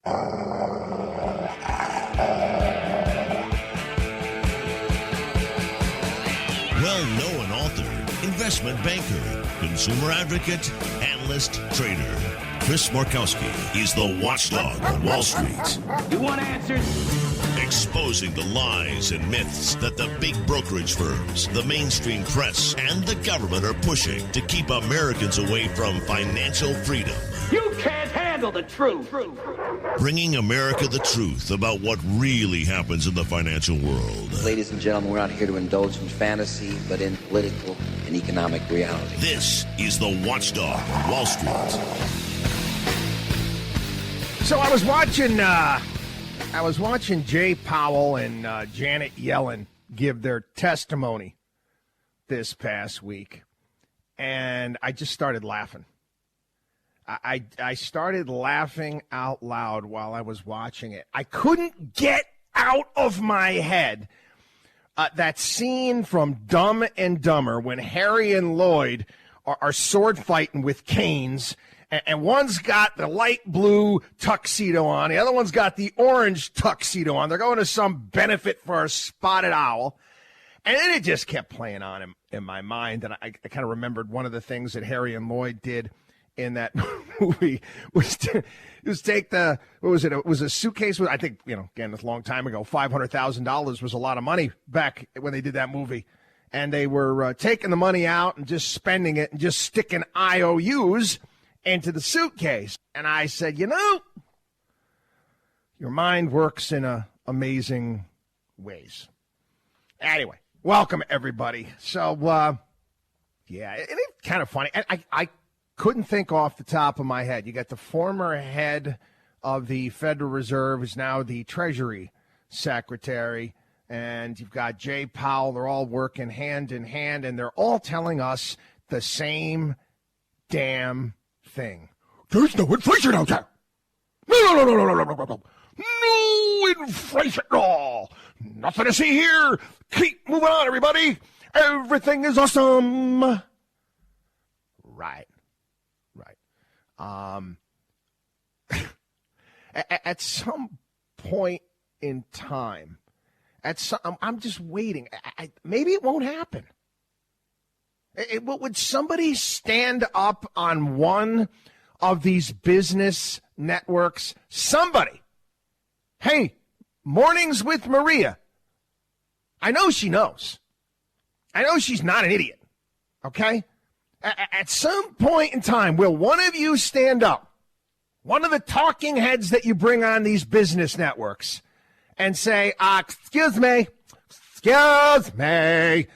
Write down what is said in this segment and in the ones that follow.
Well-known author, investment banker, consumer advocate, analyst, trader. Chris Markowski is the watchdog on Wall Street. You want answers? Exposing the lies and myths that the big brokerage firms, the mainstream press, and the government are pushing to keep Americans away from financial freedom. You can't handle the truth. Bringing America the truth about what really happens in the financial world. Ladies and gentlemen, we're not here to indulge in fantasy, but in political and economic reality. This is the Watchdog on Wall Street. So I was watching Jay Powell and Janet Yellen give their testimony this past week, and I just started laughing. I started laughing out loud while I was watching it. I couldn't get out of my head that scene from Dumb and Dumber when Harry and Lloyd are sword fighting with canes, and one's got the light blue tuxedo on, the other one's got the orange tuxedo on. They're going to some benefit for a spotted owl. And then it just kept playing on in my mind, and I kind of remembered one of the things that Harry and Lloyd did in that movie was take the, what was it? It was a suitcase with, I think, again, a long time ago, $500,000 was a lot of money back when they did that movie. And they were taking the money out and just spending it and just sticking IOUs into the suitcase. And I said, your mind works in amazing ways. Anyway, welcome, everybody. So, it's kind of funny. I couldn't think off the top of my head. You got the former head of the Federal Reserve, who's now the Treasury Secretary, and you've got Jay Powell. They're all working hand in hand, and they're all telling us the same damn thing. There's no inflation out there. No inflation at all. Nothing to see here. Keep moving on, everybody. Everything is awesome. Right. At some point in time, I'm just waiting. Maybe it won't happen. Would somebody stand up on one of these business networks? Somebody. Hey, Mornings with Maria. I know she knows. I know she's not an idiot. Okay? At some point in time, will one of you stand up, one of the talking heads that you bring on these business networks, and say, excuse me, you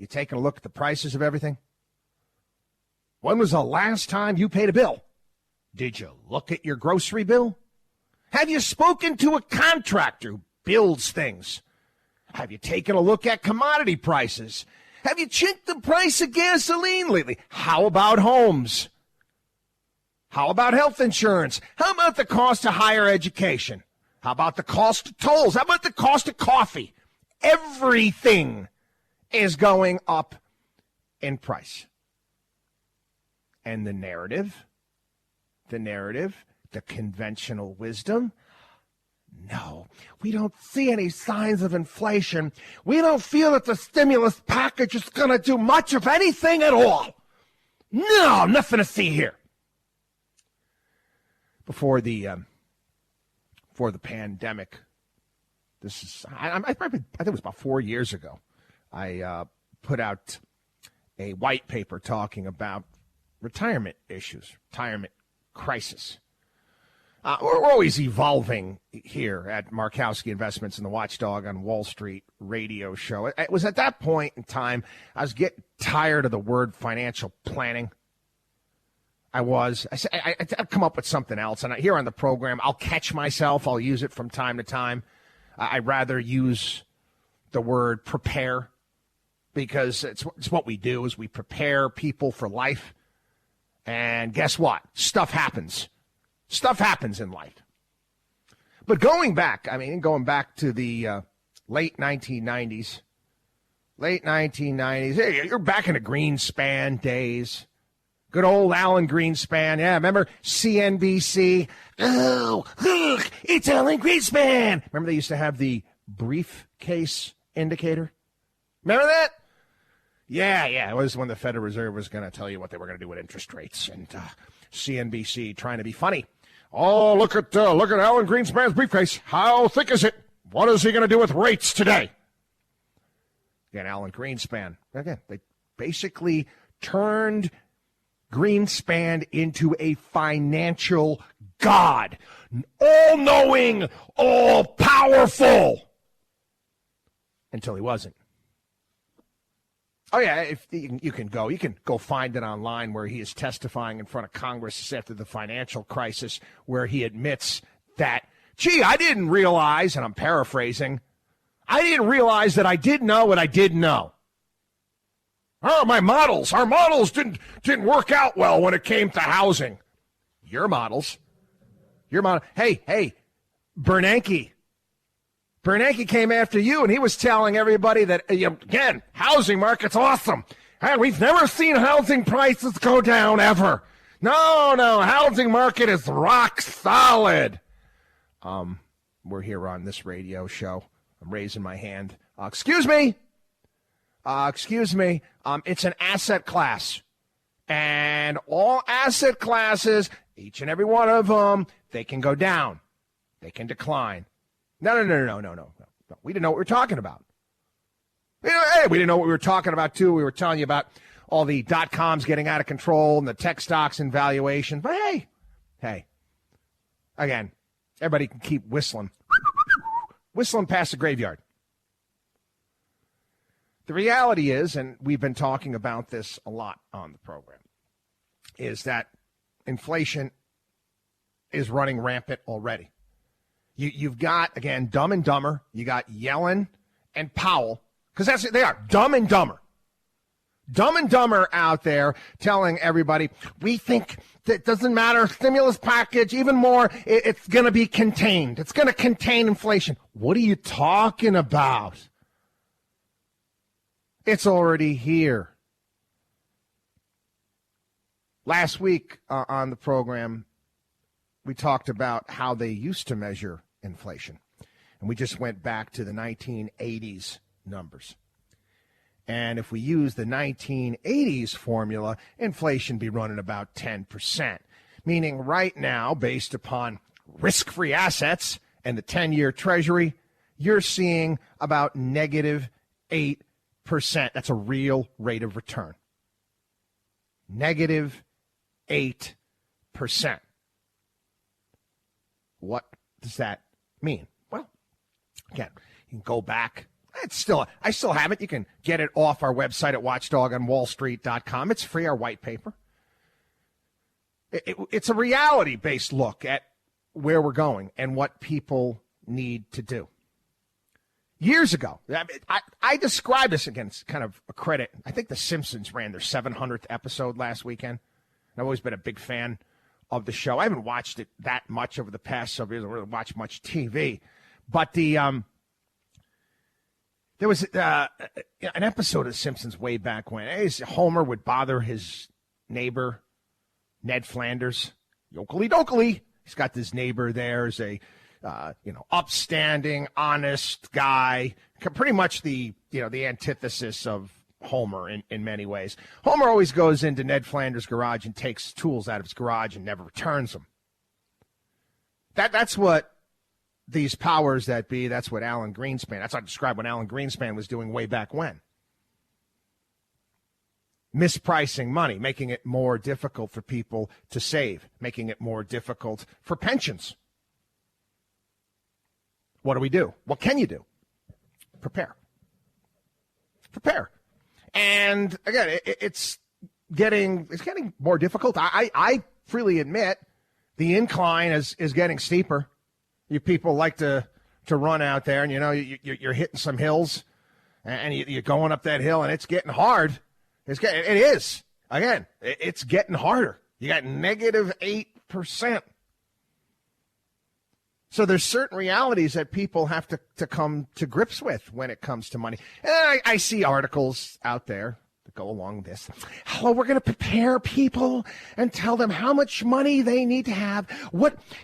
taking a look at the prices of everything? When was the last time you paid a bill? Did you look at your grocery bill? Have you spoken to a contractor who builds things? Have you taken a look at commodity prices? Have you checked the price of gasoline lately? How about homes? How about health insurance? How about the cost of higher education? How about the cost of tolls? How about the cost of coffee? Everything is going up in price. And the narrative, the conventional wisdom, no, we don't see any signs of inflation. We don't feel that the stimulus package is going to do much of anything at all. No, nothing to see here. Before the pandemic, I think it was about 4 years ago, I put out a white paper talking about retirement issues, retirement crisis. We're always evolving here at Markowski Investments and the Watchdog on Wall Street radio show. It was at that point in time I was getting tired of the word financial planning. I'd come up with something else, and here on the program, I'll catch myself. I'll use it from time to time. I'd rather use the word prepare, because it's what we do, is we prepare people for life. And guess what? Stuff happens. Stuff happens in life. But going back to the late 1990s, hey, you're back in the Greenspan days. Good old Alan Greenspan. Yeah, remember CNBC? Oh, look, it's Alan Greenspan. Remember they used to have the briefcase indicator? Remember that? Yeah. It was when the Federal Reserve was going to tell you what they were going to do with interest rates. And CNBC trying to be funny. Oh, look at Alan Greenspan's briefcase. How thick is it? What is he going to do with rates today? Again, Alan Greenspan. Again, they basically turned Greenspan into a financial god. All-knowing, all-powerful. Until he wasn't. Oh, yeah, if you can go find it online where he is testifying in front of Congress after the financial crisis where he admits that, gee, I didn't realize, and I'm paraphrasing, I didn't realize that I did know what I didn't know. Oh, our models didn't work out well when it came to housing. Your model. Hey, Bernanke came after you, and he was telling everybody that, again, housing market's awesome. Hey, we've never seen housing prices go down ever. No, housing market is rock solid. We're here on this radio show. I'm raising my hand. Excuse me. It's an asset class. And all asset classes, each and every one of them, they can go down. They can decline. No. We didn't know what we were talking about. We didn't know what we were talking about, too. We were telling you about all the .coms getting out of control and the tech stocks and valuation. But hey, again, everybody can keep whistling past the graveyard. The reality is, and we've been talking about this a lot on the program, is that inflation is running rampant already. You've got, again, Dumb and Dumber. You got Yellen and Powell, because that's it. They are Dumb and Dumber. Dumb and Dumber out there telling everybody, we think that doesn't matter, stimulus package, even more, it's going to be contained. It's going to contain inflation. What are you talking about? It's already here. Last week on the program, we talked about how they used to measure inflation. And we just went back to the 1980s numbers. And if we use the 1980s formula, inflation be running about 10%. Meaning right now, based upon risk-free assets and the 10-year Treasury, you're seeing about negative 8%. That's a real rate of return. Negative 8%. What does that mean? Well, again, you can go back. I still have it. You can get it off our website at watchdogonwallstreet.com. It's free, our white paper. It's a reality-based look at where we're going and what people need to do. Years ago, I described this, again, it's kind of a credit. I think The Simpsons ran their 700th episode last weekend. I've always been a big fan of the show. I haven't watched it that much over the past several years. I don't really watch much TV. But there was an episode of The Simpsons way back when Homer would bother his neighbor, Ned Flanders. Yokely dokely. He's got this neighbor there as a upstanding, honest guy, pretty much the antithesis of Homer in many ways. Homer always goes into Ned Flanders' garage and takes tools out of his garage and never returns them. That's what these powers that be, that's what Alan Greenspan, that's how I describe what Alan Greenspan was doing way back when. Mispricing money, making it more difficult for people to save, making it more difficult for pensions. What do we do? What can you do? Prepare. And again, it's getting more difficult. I freely admit the incline is getting steeper. You people like to run out there, and you're hitting some hills, and you're going up that hill, and it's getting hard. It is. Again, it's getting harder. You got negative 8%. So there's certain realities that people have to come to grips with when it comes to money. And I see articles out there. The go along this. Oh, we're going to prepare people and tell them how much money they need to have.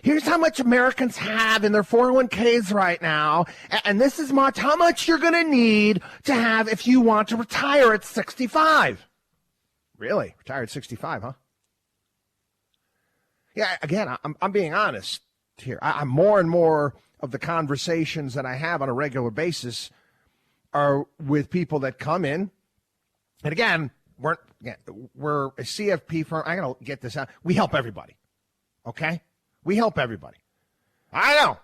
Here's how much Americans have in their 401ks right now. And this is how much you're going to need to have if you want to retire at 65. Really? Retire at 65, huh? Yeah, again, I'm being honest here. I'm more and more of the conversations that I have on a regular basis are with people that come in. And again, we're a CFP firm. I'm going to get this out. We help everybody. Okay? We help everybody. I know.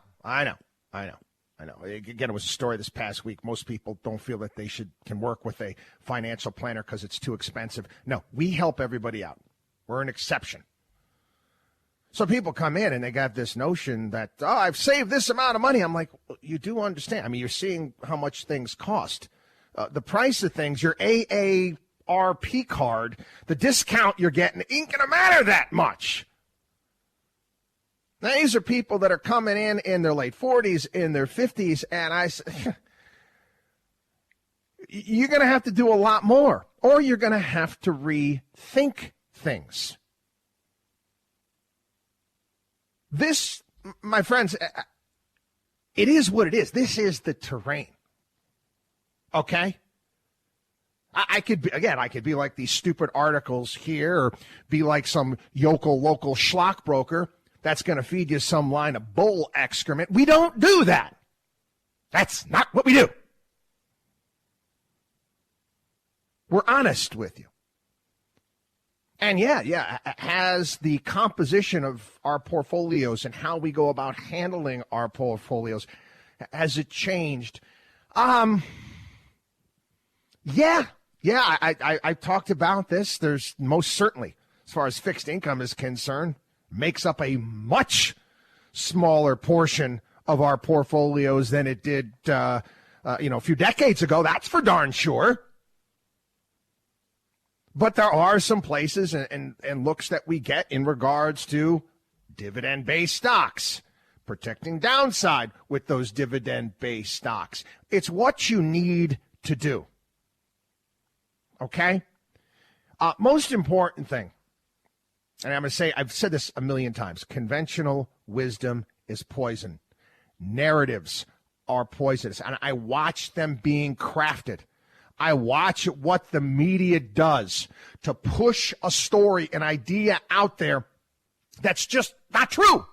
Again, it was a story this past week. Most people don't feel that they can work with a financial planner because it's too expensive. No, we help everybody out. We're an exception. So people come in and they got this notion that, I've saved this amount of money. I'm like, well, you do understand. I mean, you're seeing how much things cost. The price of things, your AARP card, the discount you're getting ain't going to matter that much. Now, these are people that are coming in their late 40s, in their 50s, and I say, you're going to have to do a lot more, or you're going to have to rethink things. This, my friends, it is what it is. This is the terrain. Okay? I could be like these stupid articles here, or be like some local schlockbroker that's going to feed you some line of bull excrement. We don't do that. That's not what we do. We're honest with you. And has the composition of our portfolios and how we go about handling our portfolios, has it changed? I talked about this. There's most certainly, as far as fixed income is concerned, makes up a much smaller portion of our portfolios than it did, a few decades ago. That's for darn sure. But there are some places and looks that we get in regards to dividend-based stocks, protecting downside with those dividend-based stocks. It's what you need to do. Okay? Most important thing, and I'm going to say, I've said this a million times, conventional wisdom is poison. Narratives are poisonous, and I watch them being crafted. I watch what the media does to push a story, an idea out there that's just not true.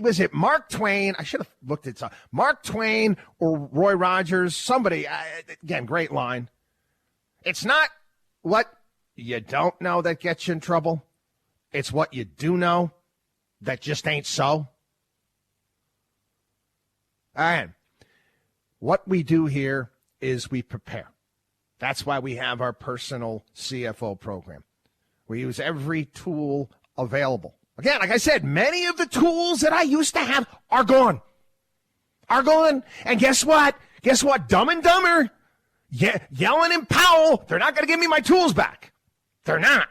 Was it Mark Twain? I should have looked at some. Mark Twain or Roy Rogers, somebody, again, great line. It's not what you don't know that gets you in trouble. It's what you do know that just ain't so. And what we do here is we prepare. That's why we have our personal CFO program. We use every tool available. Again, like I said, many of the tools that I used to have are gone. And guess what? Dumb and Dumber, Yellen and Powell, they're not going to give me my tools back. They're not.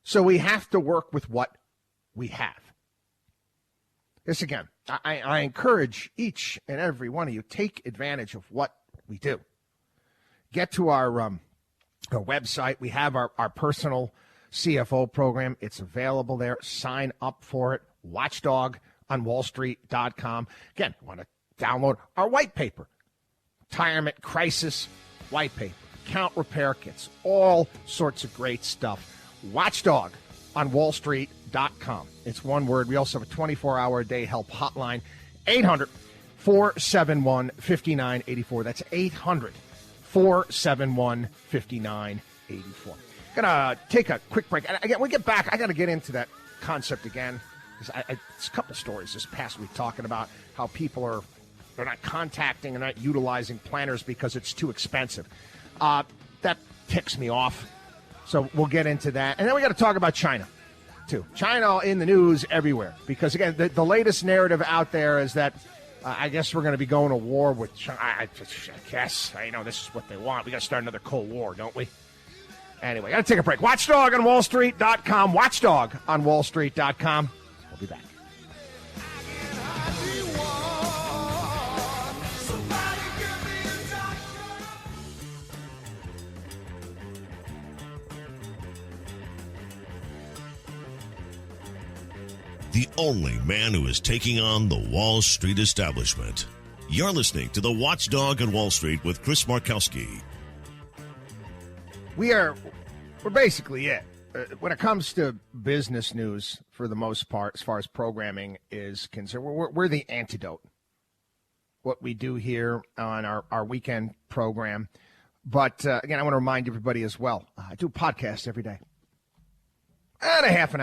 So we have to work with what we have. This again, I encourage each and every one of you, take advantage of what we do. Get to our website. We have our personal CFO program. It's available there. Sign up for it. WatchdogOnWallStreet.com. Again, want to download our white paper, retirement crisis white paper, account repair kits, all sorts of great stuff. WatchdogOnWallStreet.com. It's one word. We also have a 24-hour-a-day help hotline, 800-471-5984. That's 800-471-5984. Going to take a quick break. And again, when we get back, I got to get into that concept again. There's a couple stories this past week talking about how people they're not contacting and not utilizing planners because it's too expensive. That ticks me off. So we'll get into that. And then we got to talk about China, too. China in the news everywhere. Because, again, the latest narrative out there is that I guess we're going to be going to war with China. I guess. I know this is what they want. We got to start another Cold War, don't we? Anyway, got to take a break. WatchdogOnWallStreet.com. WatchdogOnWallStreet.com. We'll be back. the only man who is taking on the Wall Street establishment. You're listening to The Watchdog on Wall Street with Chris Markowski. We're basically it. When it comes to business news, for the most part, as far as programming is concerned, we're the antidote. What we do here on our weekend program. But, again, I want to remind everybody as well, I do a podcast every day. And a half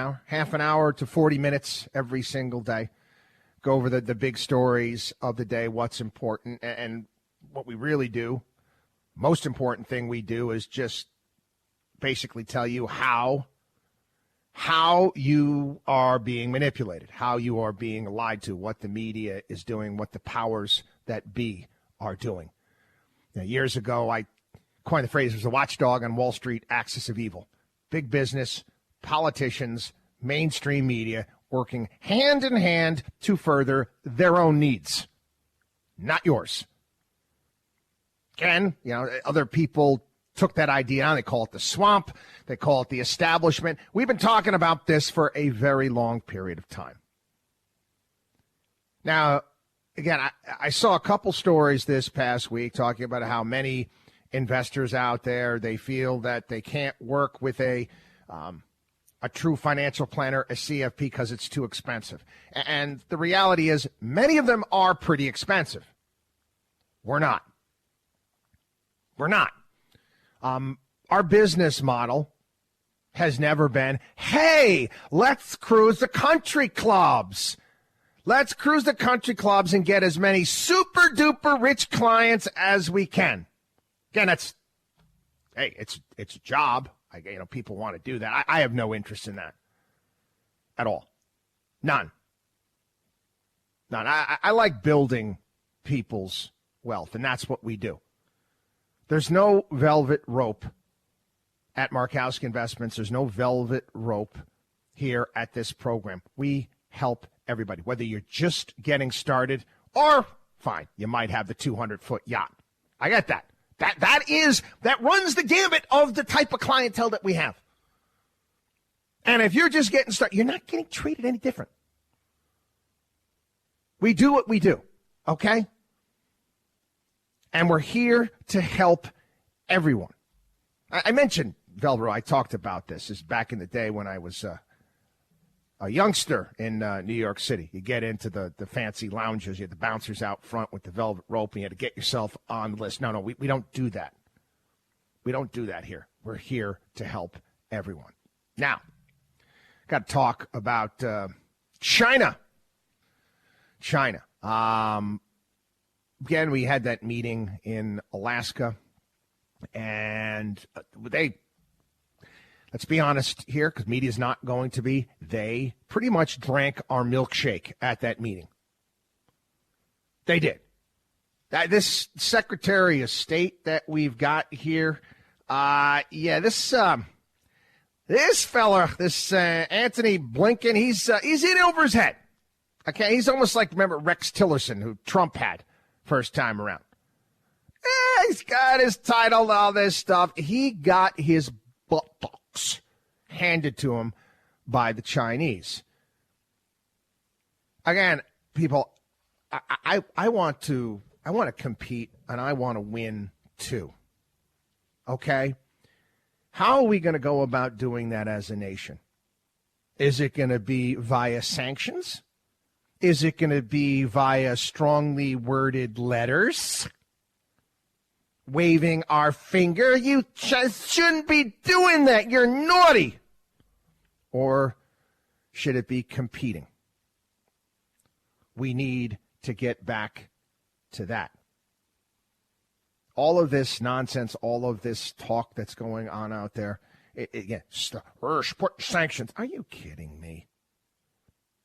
an hour to 40 minutes every single day. Go over the big stories of the day, what's important. And what we really do, most important thing we do is just basically tell you how you are being manipulated, how you are being lied to, what the media is doing, what the powers that be are doing. Now, years ago, I coined the phrase, there's a watchdog on Wall Street, axis of evil. Big business, politicians, mainstream media working hand in hand to further their own needs, not yours. Again, other people took that idea on. They call it the swamp. They call it the establishment. We've been talking about this for a very long period of time. Now, again, I saw a couple stories this past week talking about how many investors out there, they feel that they can't work with a true financial planner, a CFP, because it's too expensive. And the reality is many of them are pretty expensive. We're not. Our business model has never been, hey, let's cruise the country clubs. Let's cruise the country clubs and get as many super duper rich clients as we can. Again, it's a job. People want to do that. I have no interest in that at all. None. I like building people's wealth, and that's what we do. There's no velvet rope at Markowski Investments. There's no velvet rope here at this program. We help everybody, whether you're just getting started or, fine, you might have the 200-foot yacht. I get that. That runs the gambit of the type of clientele that we have. And if you're just getting started, you're not getting treated any different. We do what we do, okay? And we're here to help everyone. I mentioned Velvet. I talked about this is back in the day when I was a youngster in New York City. You get into the fancy lounges. You had the bouncers out front with the velvet rope, and you had to get yourself on the list. No, we don't do that. We don't do that here. We're here to help everyone. Now, got to talk about China. Again, we had that meeting in Alaska, and let's be honest here, because media's not going to be, they pretty much drank our milkshake at that meeting. They did. This Secretary of State that we've got here, this fella, Antony Blinken, he's in over his head. Okay, he's almost like, remember, Rex Tillerson, who Trump had first time around. He's got his title, all this stuff. He got his buttocks handed to him by the Chinese. Again, people, I want to compete, and I want to win too. Okay? How are we going to go about doing that as a nation? Is it going to be via sanctions? Is it going to be via strongly worded letters? Waving our finger? You just shouldn't be doing that. You're naughty. Or should it be competing? We need to get back to that. All of this nonsense, all of this talk that's going on out there, put sanctions. Are you kidding me?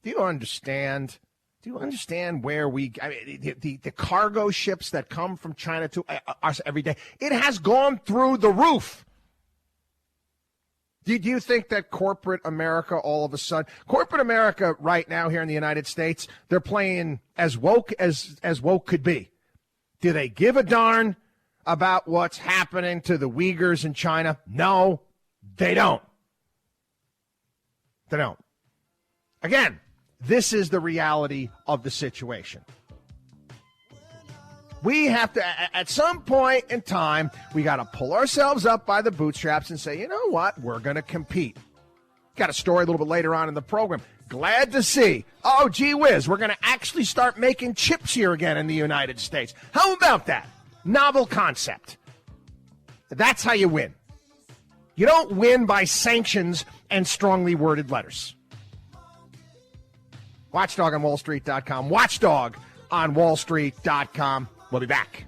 Do you understand? Where the cargo ships that come from China to us every day? It has gone through the roof. Do you think that corporate America all of a sudden, corporate America right now here in the United States, they're playing as woke as woke could be? Do they give a darn about what's happening to the Uyghurs in China? No, they don't. They don't. Again, this is the reality of the situation. We have to, at some point in time, we got to pull ourselves up by the bootstraps and say, you know what, we're going to compete. Got a story a little bit later on in the program. Glad to see. Oh, gee whiz, we're going to actually start making chips here again in the United States. How about that? Novel concept. That's how you win. You don't win by sanctions and strongly worded letters. WatchdogOnWallStreet.com. Watchdog on WallStreet.com. We'll be back.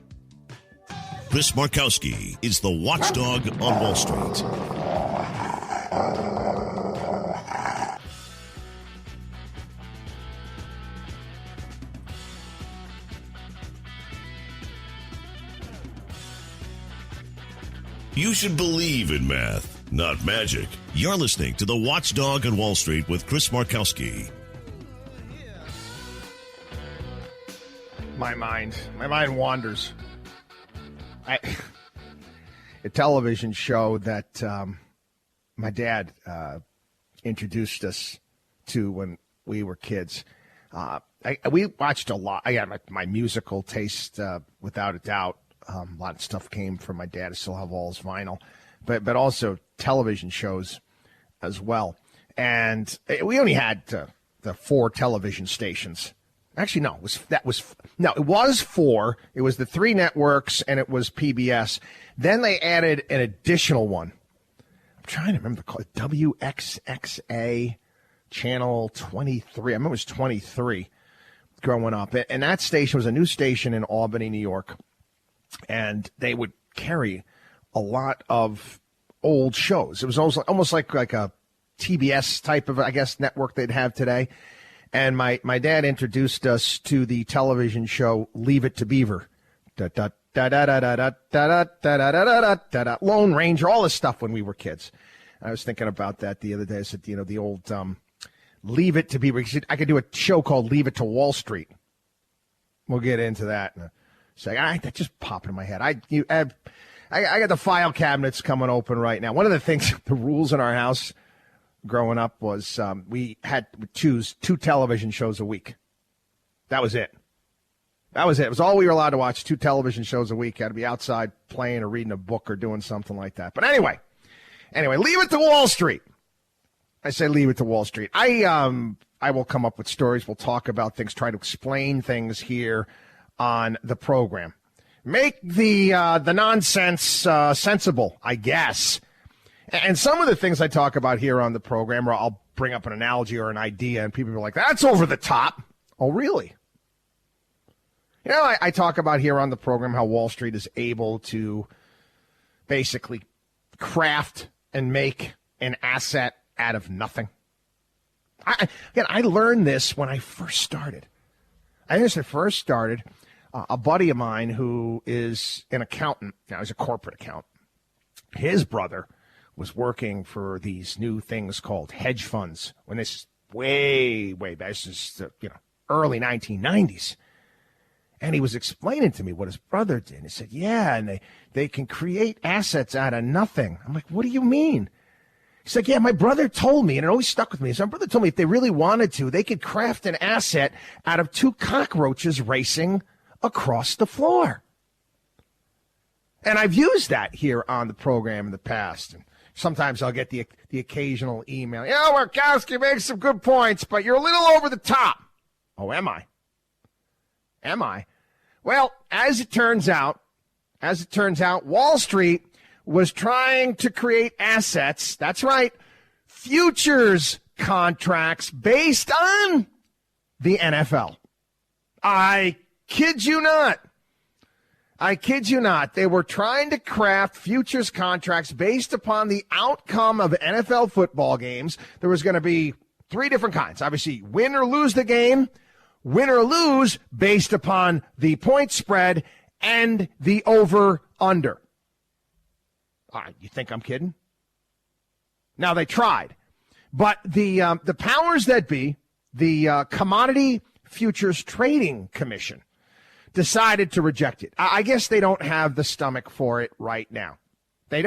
Chris Markowski is the Watchdog on Wall Street. You should believe in math, not magic. You're listening to the Watchdog on Wall Street with Chris Markowski. My mind wanders. A television show that my dad introduced us to when we were kids. We watched a lot. I got my musical taste, without a doubt. A lot of stuff came from my dad. I still have all his vinyl, but also television shows as well. And we only had the 4 television stations. Actually, no, it was 4. It was the 3 networks, and it was PBS. Then they added an additional one. I'm trying to remember the call. WXXA channel 23. I remember it was 23 growing up. And that station was a new station in Albany, New York. And they would carry a lot of old shows. It was almost like a TBS type of, I guess, network they'd have today. And my dad introduced us to the television show Leave It to Beaver. Lone Ranger, all this stuff when we were kids. I was thinking about that the other day. I said, the old Leave It to Beaver. I could do a show called Leave It to Wall Street. We'll get into that. So that just popped in my head. I got the file cabinets coming open right now. One of the things, the rules in our house growing up was we had to choose 2 television shows a week. That was it. It was all we were allowed to watch, 2 television shows a week. Had to be outside playing or reading a book or doing something like that. But anyway, leave it to Wall Street. I say leave it to Wall Street. I will come up with stories. We'll talk about things, try to explain things here on the program. Make the nonsense sensible, I guess. And some of the things I talk about here on the program, or I'll bring up an analogy or an idea, and people are like, that's over the top. Oh, really? I talk about here on the program how Wall Street is able to basically craft and make an asset out of nothing. I learned this when I first started. A buddy of mine who is an accountant, now he's a corporate accountant, his brother was working for these new things called hedge funds when this is way back. This is, early 1990s. And he was explaining to me what his brother did. He said, yeah, and they can create assets out of nothing. I'm like, what do you mean? He's like, yeah, my brother told me, and it always stuck with me. So my brother told me if they really wanted to, they could craft an asset out of 2 cockroaches racing across the floor. And I've used that here on the program in the past. And sometimes I'll get the occasional email. Markowski makes some good points, but you're a little over the top. Oh, am I? Well, as it turns out, Wall Street was trying to create assets. That's right. Futures contracts based on the NFL. I kid you not. They were trying to craft futures contracts based upon the outcome of NFL football games. There was going to be 3 different kinds. Obviously, win or lose the game, win or lose based upon the point spread and the over-under. You think I'm kidding? Now, they tried. But the powers that be, the Commodity Futures Trading Commission, decided to reject it. I guess they don't have the stomach for it right now. They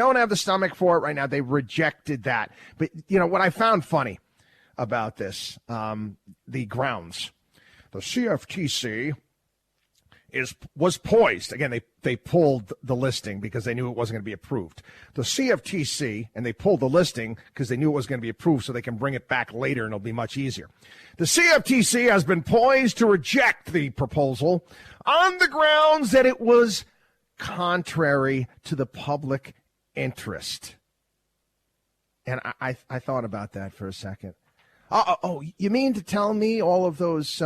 rejected that. But, what I found funny, about this. The grounds. The CFTC was poised. Again, they pulled the listing because they knew it wasn't going to be approved. The CFTC, and they pulled the listing because they knew it was going to be approved so they can bring it back later and it'll be much easier. The CFTC has been poised to reject the proposal on the grounds that it was contrary to the public interest. And I thought about that for a second. Oh, you mean to tell me all of those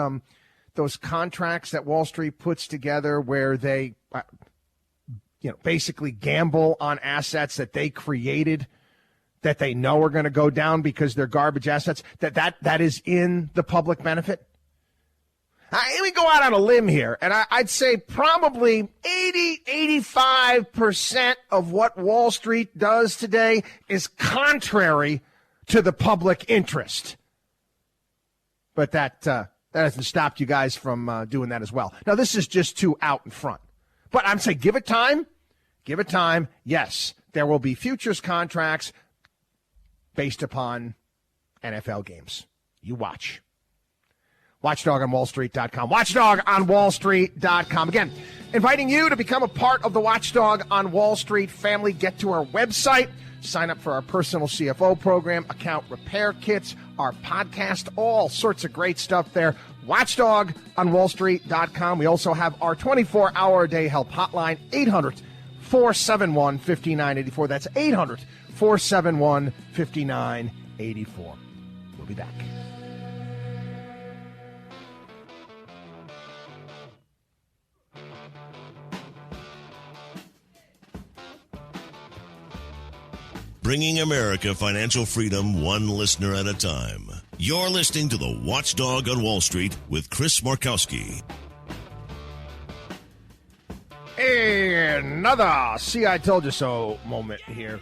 contracts that Wall Street puts together where they, basically gamble on assets that they created that they know are going to go down because they're garbage assets, that is in the public benefit? Let me go out on a limb here, and I'd say probably 85% of what Wall Street does today is contrary to the public interest. But that hasn't stopped you guys from doing that as well. Now, this is just too out in front. But I'm saying give it time. Give it time. Yes, there will be futures contracts based upon NFL games. You watch. WatchdogOnWallStreet.com. WatchdogOnWallStreet.com. Again, inviting you to become a part of the Watchdog on Wall Street family. Get to our website. Sign up for our personal CFO program, account repair kits, our podcast, all sorts of great stuff there. WatchdogOnWallStreet.com. We also have our 24-hour-a-day help hotline, 800-471-5984. That's 800-471-5984. We'll be back. Bringing America financial freedom one listener at a time. You're listening to the Watchdog on Wall Street with Chris Markowski. Another see I told you so moment here.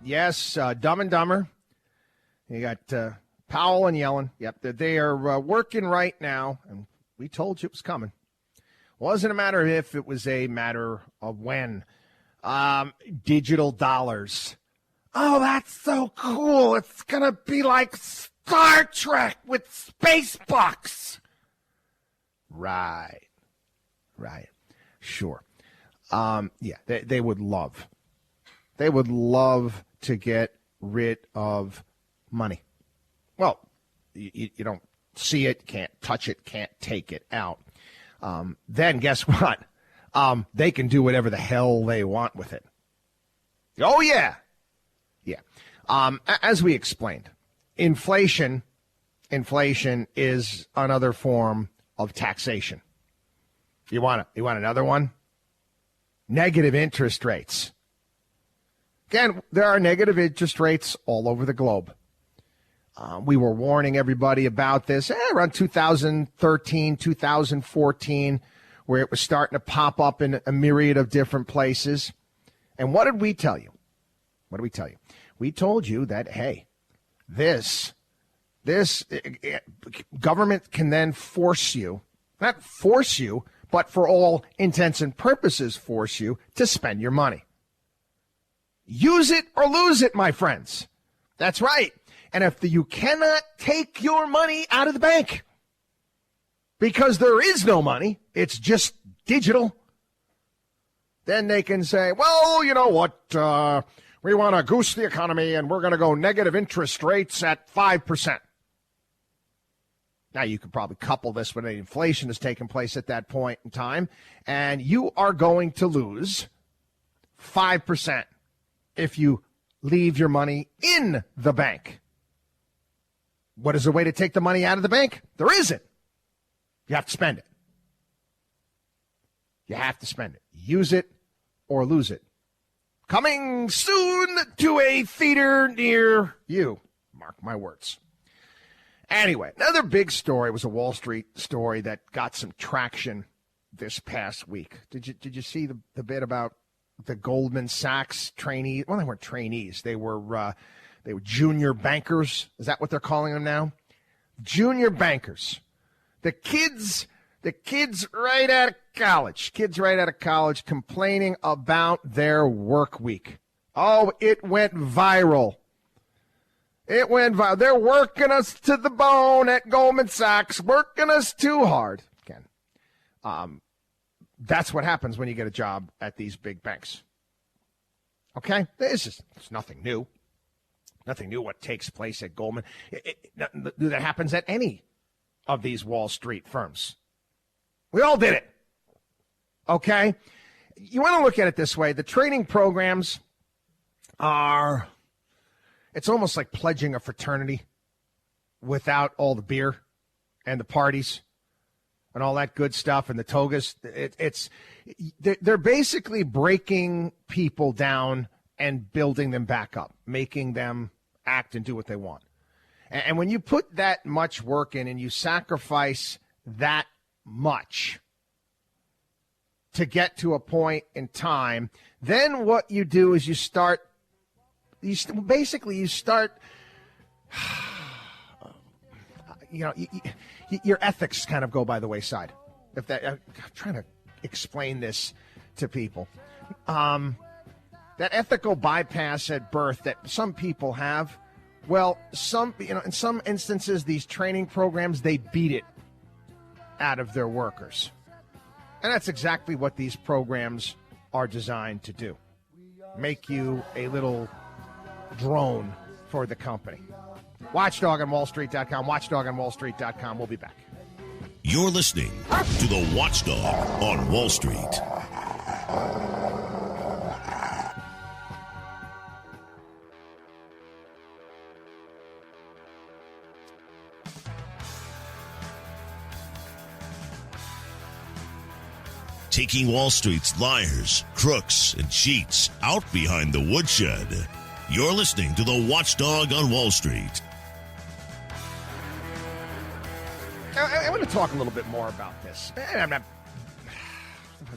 Yes, Dumb and Dumber. You got Powell and Yellen. Yep, they are working right now, and we told you it was coming. Wasn't a matter of if, it was a matter of when. Digital dollars. Oh, that's so cool. It's going to be like Star Trek with space bucks. Right. Sure. They would love. They would love to get rid of money. Well, you don't see it, can't touch it, can't take it out. Then guess what? They can do whatever the hell they want with it. Oh, yeah. As we explained, inflation is another form of taxation. You want another one? Negative interest rates. Again, there are negative interest rates all over the globe. We were warning everybody about this around 2013, 2014, where it was starting to pop up in a myriad of different places. And what did we tell you? We told you that, hey, this government can then force you, not force you, but for all intents and purposes force you to spend your money. Use it or lose it, my friends. That's right. And if you cannot take your money out of the bank because there is no money, it's just digital, then they can say, well, you know what, we want to goose the economy, and we're going to go negative interest rates at 5%. Now, you could probably couple this when inflation is taking place at that point in time, and you are going to lose 5% if you leave your money in the bank. What is the way to take the money out of the bank? There isn't. You have to spend it. You have to spend it. Use it or lose it. Coming soon to a theater near you. Mark my words. Anyway, another big story was a Wall Street story that got some traction this past week. Did you see the bit about the Goldman Sachs trainees? Well, they weren't trainees. They were junior bankers. Is that what they're calling them now? Junior bankers. The kids right out of college. Kids right out of college complaining about their work week. Oh, it went viral. It went viral. They're working us to the bone at Goldman Sachs, working us too hard. Again, that's what happens when you get a job at these big banks. Okay? It's nothing new. Nothing new what takes place at Goldman. That happens at any of these Wall Street firms. We all did it. Okay? You want to look at it this way. The training programs are, it's almost like pledging a fraternity without all the beer and the parties and all that good stuff and the togas. They're basically breaking people down and building them back up, making them act and do what they want. And when you put that much work in and you sacrifice that much to get to a point in time, then what you do is you start, your ethics kind of go by the wayside. I'm trying to explain this to people. That ethical bypass at birth that some people have, well, in some instances, these training programs, they beat it out of their workers. And that's exactly what these programs are designed to do. Make you a little drone for the company. WatchdogOnWallStreet.com, WatchdogOnWallStreet.com. We'll be back. You're listening to The Watchdog on Wall Street. Taking Wall Street's liars, crooks, and cheats out behind the woodshed. You're listening to The Watchdog on Wall Street. I want to talk a little bit more about this. Sometimes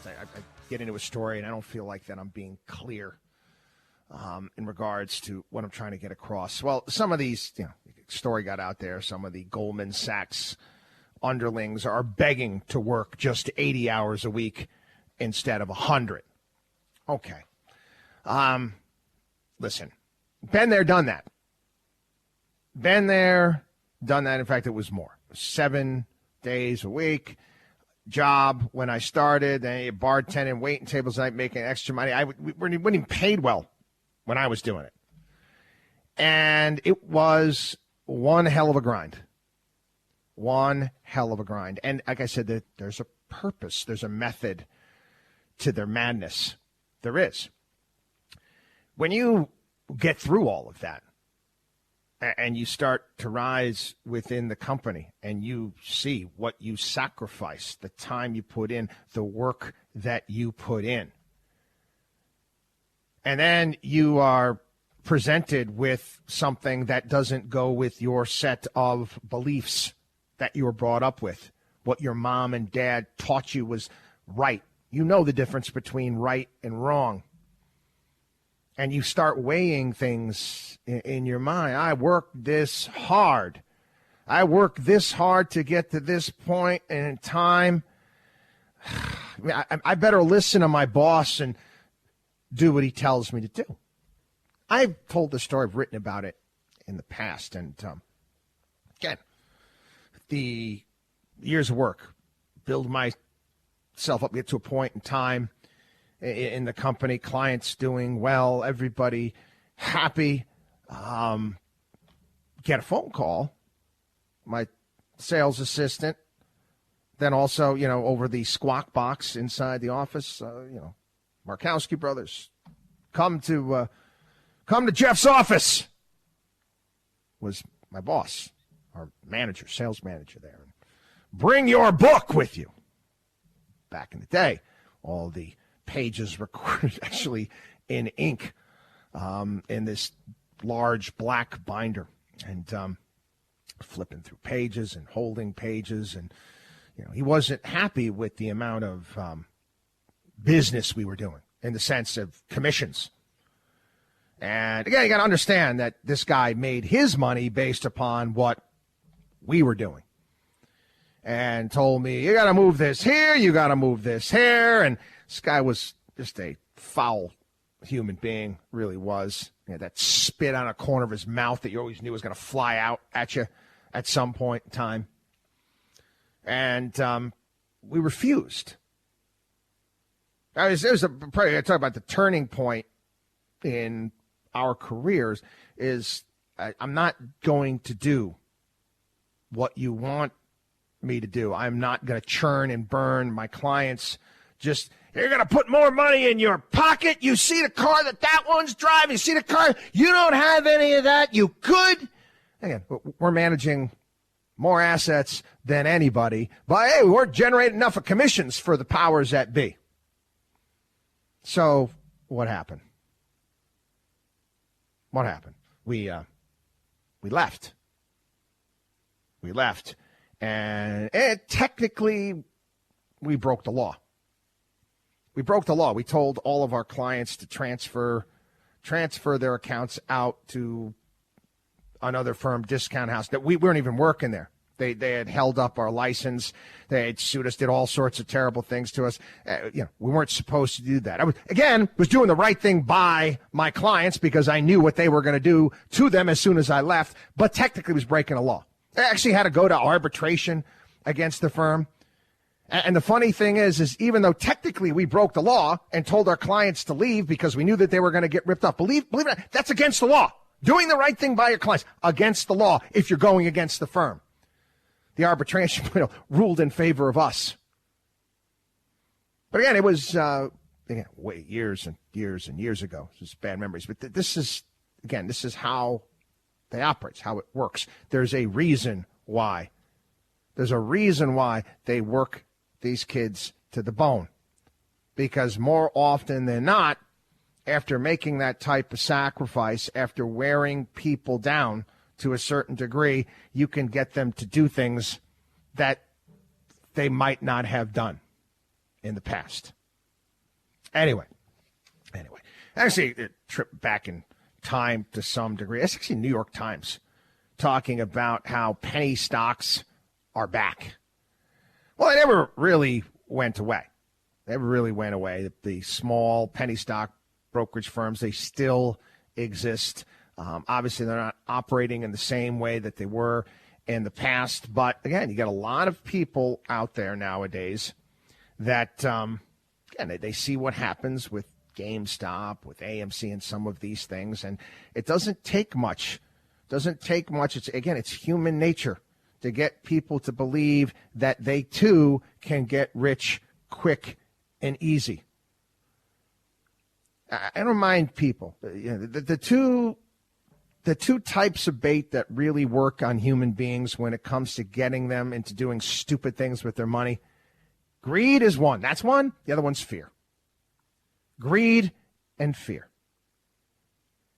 I get into a story and I don't feel like that I'm being clear in regards to what I'm trying to get across. Well, some of these, story got out there. Some of the Goldman Sachs underlings are begging to work just 80 hours a week instead of 100. Okay. Listen, been there, done that. Been there, done that. In fact, it was more. 7 days a week job when I started, bartending, waiting tables at night, making extra money. We weren't even paid well when I was doing it. And it was one hell of a grind. One hell of a grind. And like I said, there's a purpose. There's a method to their madness. There is. When you get through all of that and you start to rise within the company and you see what you sacrifice, the time you put in, the work that you put in, and then you are presented with something that doesn't go with your set of beliefs that you were brought up with, what your mom and dad taught you was right. You know the difference between right and wrong. And you start weighing things in your mind. I worked this hard. I worked this hard to get to this point in time. I better listen to my boss and do what he tells me to do. I've told the story. I've written about it in the past. And again, the years of work, build myself up, get to a point in time in the company, clients doing well, everybody happy. Get a phone call, my sales assistant, then also, over the squawk box inside the office, Markowski Brothers, come to Jeff's office, was my boss, our manager, sales manager there. Bring your book with you. Back in the day, all the pages recorded actually in ink in this large black binder, and flipping through pages and holding pages. And, he wasn't happy with the amount of business we were doing in the sense of commissions. And again, you got to understand that this guy made his money based upon what we were doing, and told me, you got to move this here, you got to move this here. And this guy was just a foul human being, really was. that spit on a corner of his mouth that you always knew was going to fly out at you at some point in time. And we refused. I talk about the turning point in our careers is I'm not going to do what you want me to do. I'm not going to churn and burn my clients. Just, you're going to put more money in your pocket. You see the car that one's driving. You see the car. You don't have any of that. You could. Again, we're managing more assets than anybody. But, hey, we're generating enough of commissions for the powers that be. So what happened? What happened? We left. We left. And technically, we broke the law. We broke the law. We told all of our clients to transfer their accounts out to another firm, Discount House. That we weren't even working there. They had held up our license. They had sued us, did all sorts of terrible things to us. We weren't supposed to do that. I was doing the right thing by my clients because I knew what they were going to do to them as soon as I left, but technically was breaking a law. I actually had to go to arbitration against the firm. And the funny thing is even though technically we broke the law and told our clients to leave because we knew that they were going to get ripped off, believe it or not, that's against the law. Doing the right thing by your clients, against the law if you're going against the firm. The arbitration ruled in favor of us. But again, it was years and years and years ago. This is bad memories. But this is how they operate, how it works. There's a reason why. There's a reason why they work these kids to the bone. Because more often than not, after making that type of sacrifice, after wearing people down to a certain degree, you can get them to do things that they might not have done in the past. Anyway, actually, a trip back in time to some degree. It's actually New York Times talking about how penny stocks are back. Well, they never really went away. The small penny stock brokerage firms, they still exist. Obviously, they're not operating in the same way that they were in the past. But, again, you got a lot of people out there nowadays that, they see what happens with GameStop, with AMC, and some of these things. And it doesn't take much. It's human nature to get people to believe that they, too, can get rich quick and easy. I don't mind people. The two types of bait that really work on human beings when it comes to getting them into doing stupid things with their money. Greed is one. That's one. The other one's fear. Greed and fear.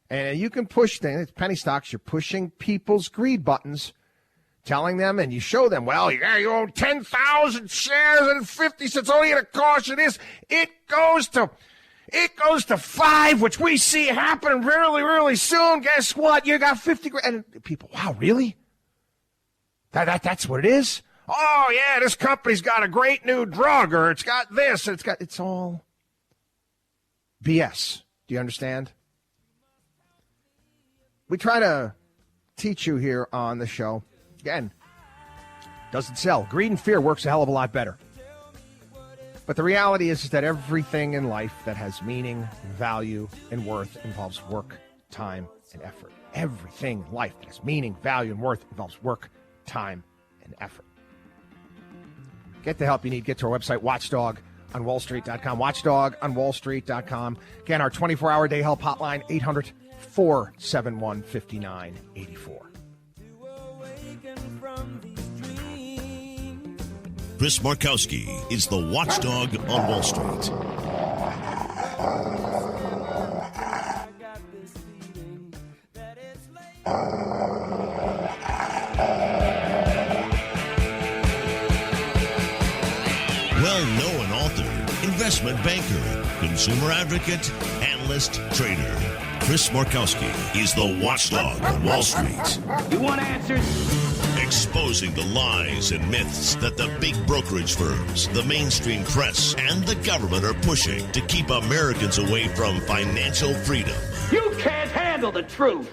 And you can push things. Penny stocks, you're pushing people's greed buttons, telling them, and you show them, well, yeah, you own 10,000 shares and 50 cents. Only going to cost you this. It goes to 5, which we see happen really, really soon. Guess what? You got 50 grand. And people, wow, really? That's what it is? Oh, yeah, this company's got a great new drug, or it's got this. It's all BS. Do you understand? We try to teach you here on the show. Again, doesn't sell. Greed and fear works a hell of a lot better. But the reality is that everything in life that has meaning, value, and worth involves work, time, and effort. Everything in life that has meaning, value, and worth involves work, time, and effort. Get the help you need. Get to our website, watchdogonwallstreet.com. Watchdogonwallstreet.com. Again, our 24-hour day help hotline, 800-471-5984. Chris Markowski is the watchdog on Wall Street. Well-known author, investment banker, consumer advocate, analyst, trader. Chris Markowski is the watchdog on Wall Street. You want answers? exposing the lies and myths that the big brokerage firms, the mainstream press, and the government are pushing to keep Americans away from financial freedom. You can't handle the truth.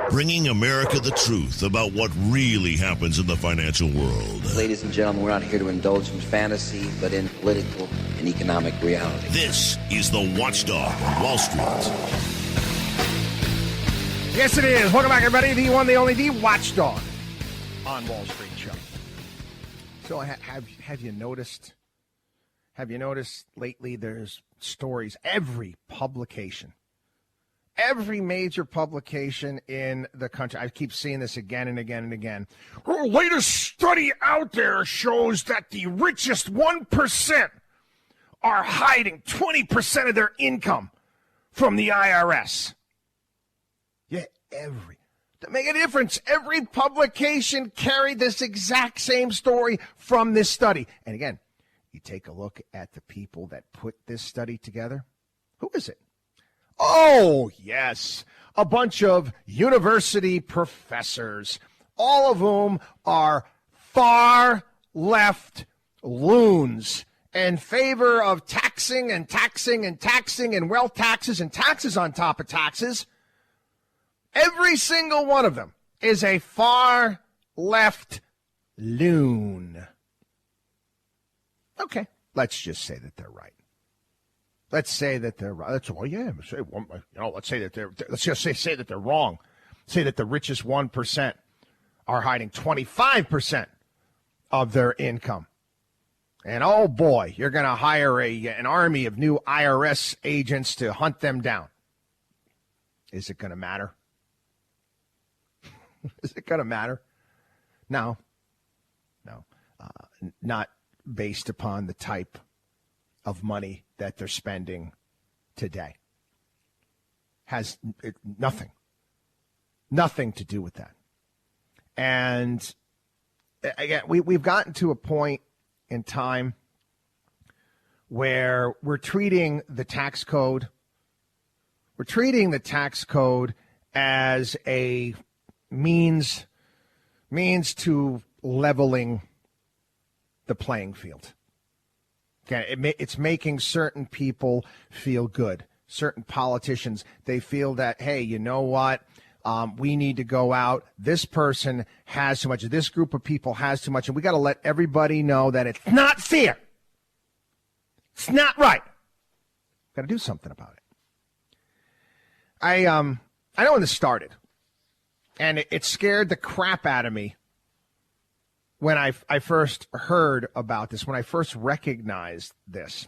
Bringing America the truth about what really happens in the financial world. Ladies and gentlemen, we're not here to indulge in fantasy, but in political and economic reality. This is the Watchdog on Wall Street. Yes, it is. Welcome back, everybody. The one, the only, the Watchdog on Wall Street show. So, have you noticed? Have you noticed lately? There's stories. Every publication, every major publication in the country. I keep seeing this again and again and again. The latest study out there shows that the richest 1% are hiding 20% of their income from the IRS. Yeah, to make a difference, every publication carried this exact same story from this study. And again, you take a look at the people that put this study together. Who is it? Oh, yes, a bunch of university professors, all of whom are far left loons in favor of taxing and taxing and taxing and wealth taxes and taxes on top of taxes. Every single one of them is a far left loon. Okay, let's just say that they're right. Let's say that they're right. That's all. Yeah, let's say that they're. Let's just say that they're wrong. Say that the richest 1% are hiding 25% of their income. And oh boy, you're going to hire an army of new IRS agents to hunt them down. Is it going to matter? Is it going to matter? No. Not based upon the type of money that they're spending today. Has nothing to do with that. And again, we've gotten to a point in time where we're treating the tax code as a means to leveling the playing field. Okay, it's making certain people feel good. Certain politicians, they feel that, hey, you know what? We need to go out. This person has too much. This group of people has too much. And we got to let everybody know that it's not fair. It's not right. Got to do something about it. I know when this started, and it scared the crap out of me when I first heard about this, when I first recognized this.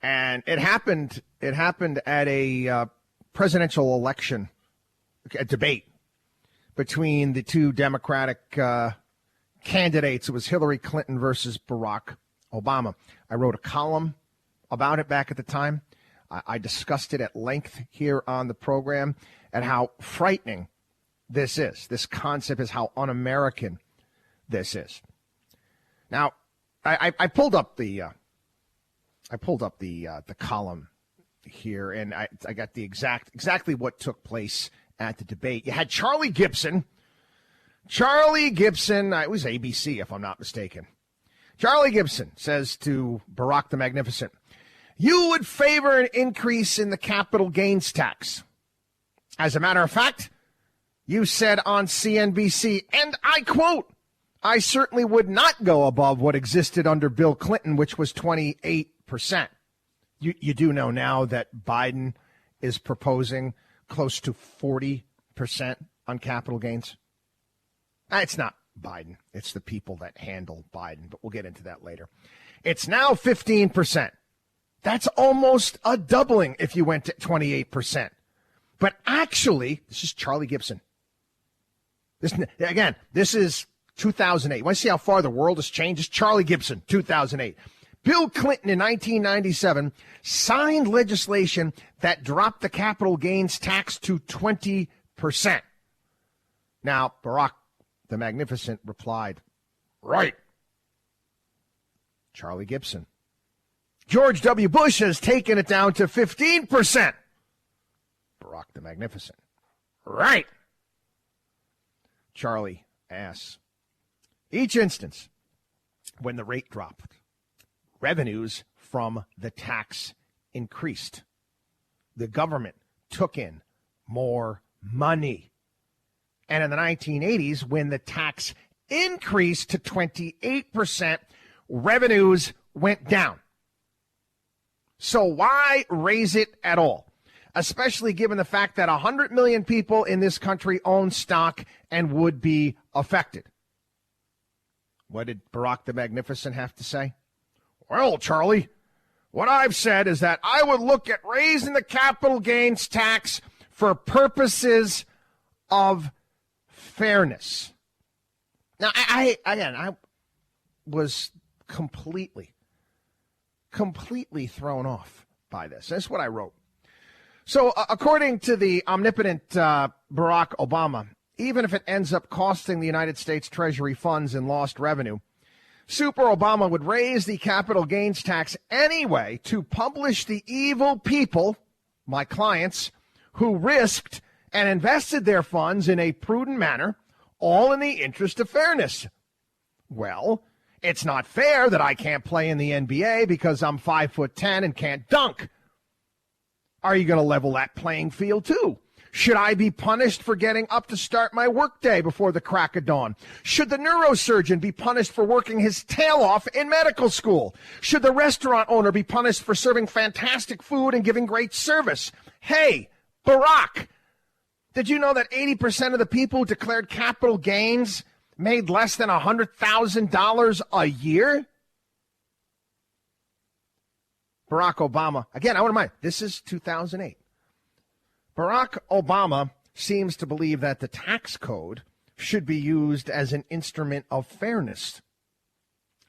And it happened at a presidential election, a debate between the two Democratic candidates. It was Hillary Clinton versus Barack Obama. I wrote a column about it back at the time. I discussed it at length here on the program and how frightening this is. This concept is how un-American this is. Now, I pulled up the column here, and I got the exactly what took place at the debate. You had Charlie Gibson. It was ABC, if I'm not mistaken. Charlie Gibson says to Barack the Magnificent, "You would favor an increase in the capital gains tax. As a matter of fact, you said on CNBC, and I quote, 'I certainly would not go above what existed under Bill Clinton, which was 28%. You do know now that Biden is proposing close to 40% on capital gains. It's not Biden. It's the people that handle Biden, but we'll get into that later. It's now 15%. That's almost a doubling if you went to 28%. But actually, this is Charlie Gibson. This is 2008. Want to see how far the world has changed? It's Charlie Gibson, 2008. Bill Clinton in 1997 signed legislation that dropped the capital gains tax to 20%. Now, Barack the Magnificent replied, right. Charlie Gibson. George W. Bush has taken it down to 15%. Barack the Magnificent. Right. Charlie asks, Each instance, when the rate dropped, revenues from the tax increased. The government took in more money. And in the 1980s, when the tax increased to 28%, revenues went down. So why raise it at all? Especially given the fact that 100 million people in this country own stock and would be affected. What did Barack the Magnificent have to say? Well, Charlie, what I've said is that I would look at raising the capital gains tax for purposes of fairness. Now, I was completely thrown off by this. That's what I wrote. So, according to the omnipotent Barack Obama, even if it ends up costing the United States Treasury funds in lost revenue, Super Obama would raise the capital gains tax anyway to publish the evil people, my clients, who risked and invested their funds in a prudent manner, all in the interest of fairness. Well, it's not fair that I can't play in the NBA because I'm 5'10" and can't dunk. Are you going to level that playing field too? Should I be punished for getting up to start my workday before the crack of dawn? Should the neurosurgeon be punished for working his tail off in medical school? Should the restaurant owner be punished for serving fantastic food and giving great service? Hey, Barack, did you know that 80% of the people who declared capital gains made less than $100,000 a year? Barack Obama, again, I want to remind, this is 2008. Barack Obama seems to believe that the tax code should be used as an instrument of fairness.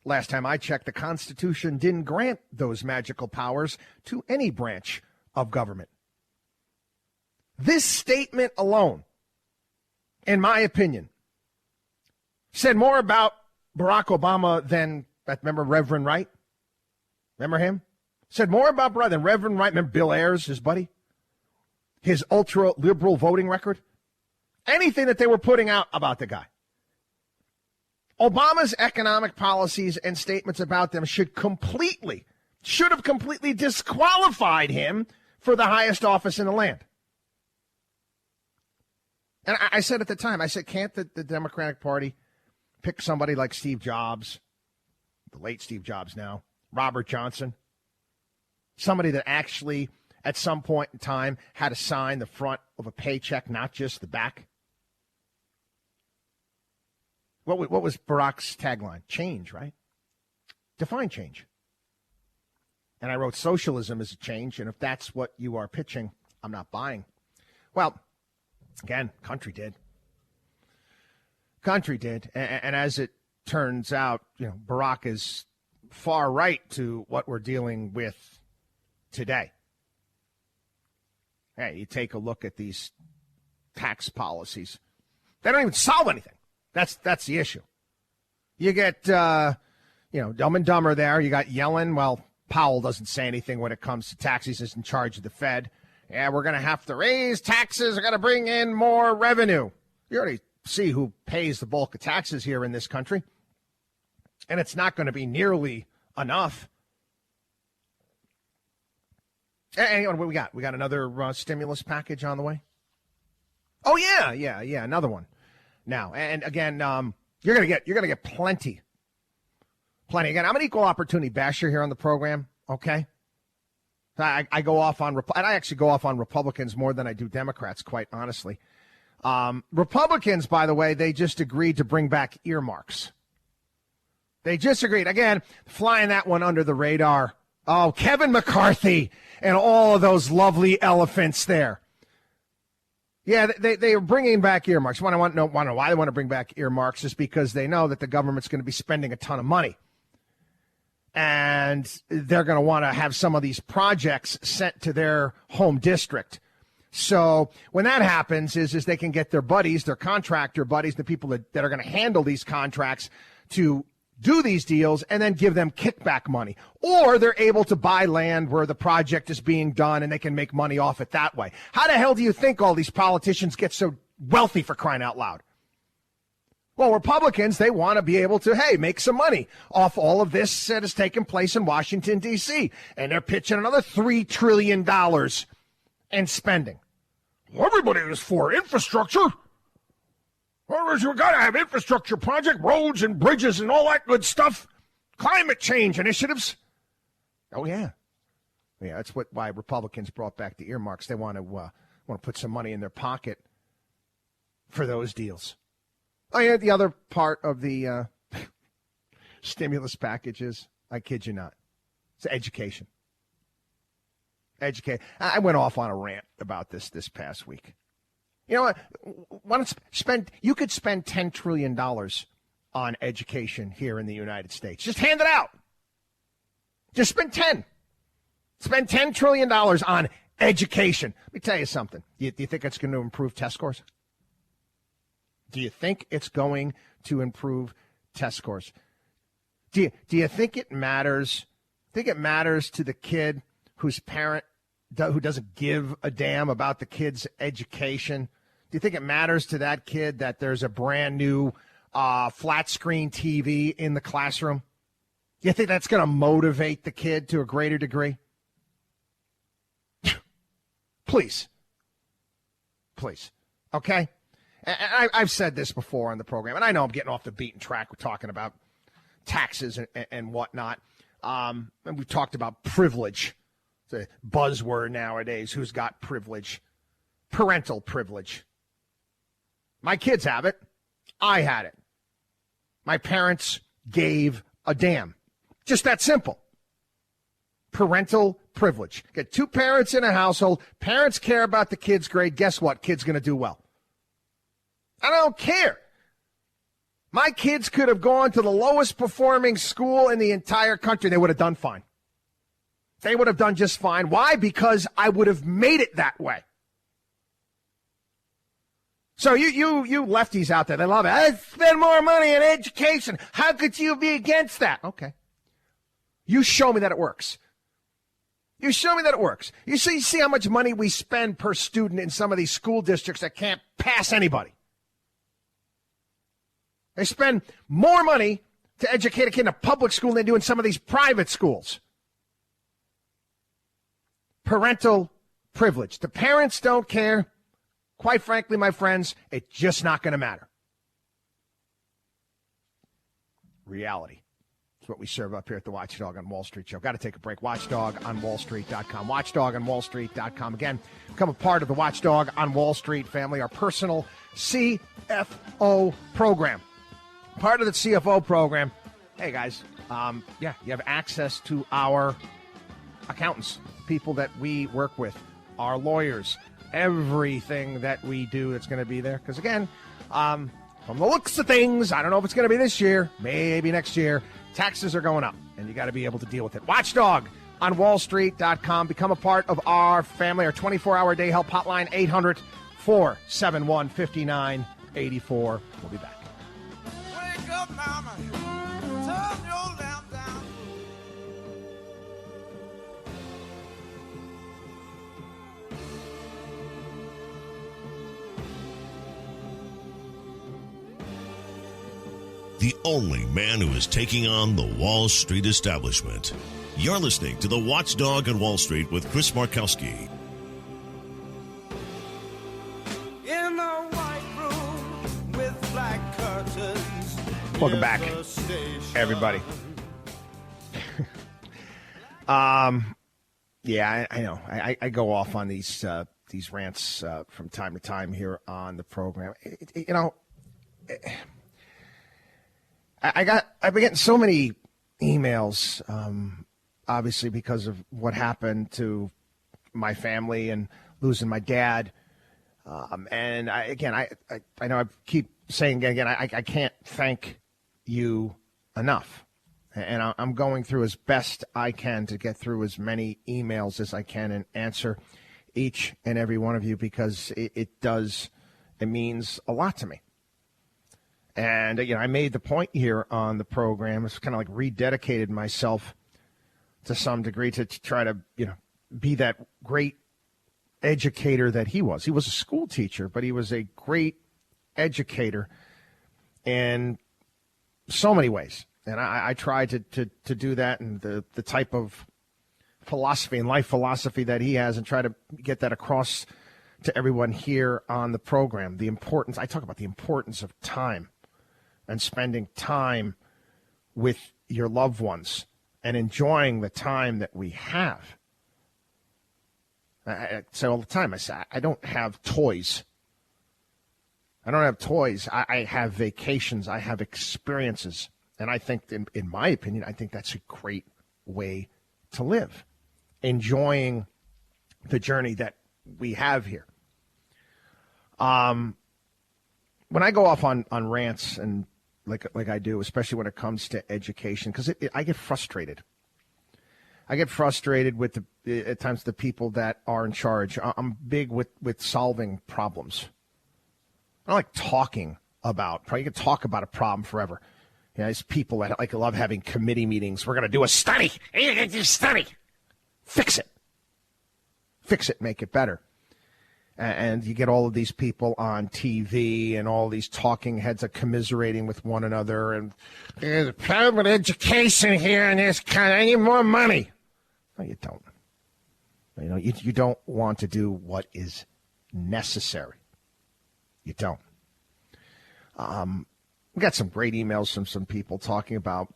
Last time I checked, the Constitution didn't grant those magical powers to any branch of government. This statement alone, in my opinion, said more about Barack Obama than, remember Reverend Wright? Remember him? Said more about than Reverend Wright. Remember Bill Ayers, his buddy? His ultra-liberal voting record? Anything that they were putting out about the guy. Obama's economic policies and statements about them should have completely disqualified him for the highest office in the land. And I said at the time, I said, can't the Democratic Party pick somebody like Steve Jobs, the late Steve Jobs now, Robert Johnson, somebody that actually at some point in time had to sign the front of a paycheck, not just the back? What was Barack's tagline? Change, right? Define change. And I wrote, socialism is a change, and if that's what you are pitching, I'm not buying. Well, again, country did. And as it turns out, Barack is far right to what we're dealing with today. Hey, you take a look at these tax policies. They don't even solve anything. That's the issue. You get, Dumb and Dumber there. You got Yellen. Well, Powell doesn't say anything when it comes to taxes. He's in charge of the Fed. Yeah, we're going to have to raise taxes. We're going to bring in more revenue. You already see who pays the bulk of taxes here in this country. And it's not going to be nearly enough. Anyway, what we got? We got another stimulus package on the way? Oh, yeah, another one. Now, and again, you're gonna get plenty. Again, I'm an equal opportunity basher here on the program. Okay, I go off on, and I actually go off on Republicans more than I do Democrats, quite honestly. Republicans, by the way, they just agreed to bring back earmarks. They just agreed. Again, flying that one under the radar. Oh, Kevin McCarthy and all of those lovely elephants there. Yeah, they are bringing back earmarks. I want to know why they want to bring back earmarks is because they know that the government's going to be spending a ton of money. And they're going to want to have some of these projects sent to their home district. So when that happens is they can get their buddies, their contractor buddies, the people that are going to handle these contracts to do these deals and then give them kickback money. Or they're able to buy land where the project is being done and they can make money off it that way. How the hell do you think all these politicians get so wealthy, for crying out loud? Well, Republicans, they want to be able to, hey, make some money off all of this that has taken place in Washington, D.C., and they're pitching another $3 trillion in spending. Everybody is for infrastructure. We've got to have infrastructure project, roads and bridges and all that good stuff. Climate change initiatives. Oh, yeah. Yeah, that's why Republicans brought back the earmarks. They want to put some money in their pocket for those deals. Oh, yeah, the other part of the stimulus packages, I kid you not, it's education. I went off on a rant about this past week. You know what? You could spend $10 trillion on education here in the United States. Just hand it out. Just spend 10. Spend $10 trillion on education. Let me tell you something. Do you think it's going to improve test scores? Do you think it's going to improve test scores? Do you think it matters? Think it matters to the kid whose parent who doesn't give a damn about the kid's education? Do you think it matters to that kid that there's a brand new flat screen TV in the classroom? Do you think that's going to motivate the kid to a greater degree? Please. Okay? And I've said this before on the program, and I know I'm getting off the beaten track. We're talking about taxes and whatnot. And we've talked about privilege. It's a buzzword nowadays. Who's got privilege? Parental privilege. My kids have it. I had it. My parents gave a damn. Just that simple. Parental privilege. Get two parents in a household. Parents care about the kid's grade. Guess what? Kid's going to do well. I don't care. My kids could have gone to the lowest performing school in the entire country. They would have done fine. They would have done just fine. Why? Because I would have made it that way. So you lefties out there, they love it. I spend more money on education. How could you be against that? Okay. You show me that it works. You show me that it works. You see how much money we spend per student in some of these school districts that can't pass anybody. They spend more money to educate a kid in a public school than they do in some of these private schools. Parental privilege. The parents don't care. Quite frankly, my friends, it's just not going to matter. Reality. It's what we serve up here at the Watchdog on Wall Street show. Got to take a break. WatchdogOnWallStreet.com. WatchdogOnWallStreet.com. Again, become a part of the Watchdog on Wall Street family, our personal CFO program. Part of the CFO program, hey guys, you have access to our accountants, people that we work with, our lawyers, everything that we do that's going to be there. Because again, from the looks of things, I don't know if it's going to be this year, maybe next year, taxes are going up, and you got to be able to deal with it. Watchdog on WallStreet.com. Become a part of our family, our 24-hour day help hotline, 800-471-5984. We'll be back. Wake up, mama. Turn your lamp down. The only man who is taking on the Wall Street establishment. You're listening to the Watchdog on Wall Street with Chris Markowski. In a white room with black curtains. Welcome back, everybody. Yeah, I know. I go off on these rants from time to time here on the program. I've been getting so many emails, obviously because of what happened to my family and losing my dad. And I know I keep saying again, I can't thank you enough. And I'm going through as best I can to get through as many emails as I can and answer each and every one of you, because it means a lot to me. And, I made the point here on the program. It's kind of like rededicated myself to some degree to try to, be that great educator that he was. He was a school teacher, but he was a great educator in so many ways. And I try to do that, and the type of philosophy and life philosophy that he has, and try to get that across to everyone here on the program. I talk about the importance of time and spending time with your loved ones and enjoying the time that we have. I say all the time, I don't have toys. I don't have toys. I have vacations. I have experiences. And I think, in my opinion, I think that's a great way to live, enjoying the journey that we have here. When I go off on rants, and like I do, especially when it comes to education, because I get frustrated. I get frustrated with at times the people that are in charge. I'm big with solving problems. I don't like talking about. You can talk about a problem forever. You know, there's people that love having committee meetings. We're going to do a study. You're going to do a study. Fix it. Fix it. Make it better. And you get all of these people on TV, and all these talking heads are commiserating with one another. And there's a problem with education here, and I need more money. No, you don't. You know, you don't want to do what is necessary. You don't. We got some great emails from some people talking about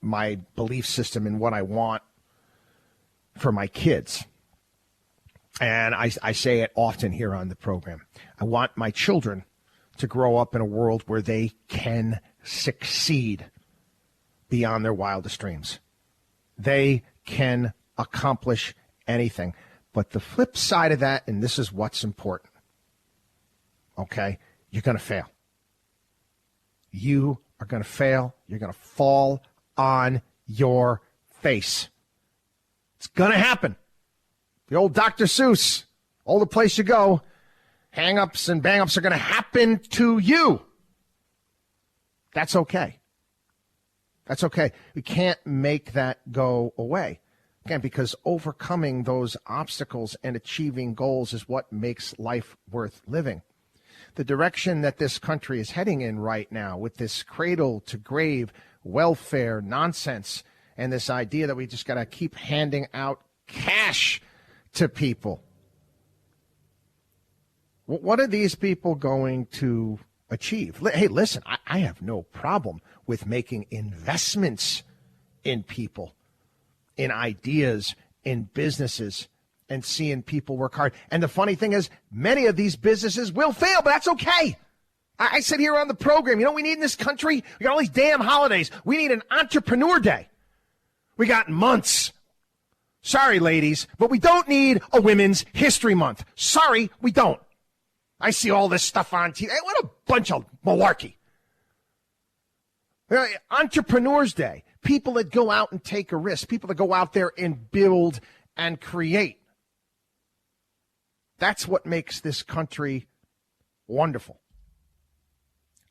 my belief system and what I want for my kids. And I say it often here on the program. I want my children to grow up in a world where they can succeed beyond their wildest dreams. They can accomplish anything. But the flip side of that, and this is what's important, okay, you're going to fail. You are going to fail. You're going to fall on your face. It's going to happen. The old Dr. Seuss, all the place you go, hang-ups and bang-ups are going to happen to you. That's okay. That's okay. We can't make that go away. Again, because overcoming those obstacles and achieving goals is what makes life worth living. The direction that this country is heading in right now, with this cradle-to-grave welfare nonsense and this idea that we just got to keep handing out cash to people. What are these people going to achieve? Hey, listen, I have no problem with making investments in people, in ideas, in businesses, and seeing people work hard. And the funny thing is, many of these businesses will fail, but that's okay. I sit here on the program. You know what we need in this country? We got all these damn holidays. We need an entrepreneur day. We got months. Sorry, ladies, but we don't need a Women's History Month. Sorry, we don't. I see all this stuff on TV. Hey, what a bunch of malarkey. Entrepreneurs Day. People that go out and take a risk. People that go out there and build and create. That's what makes this country wonderful.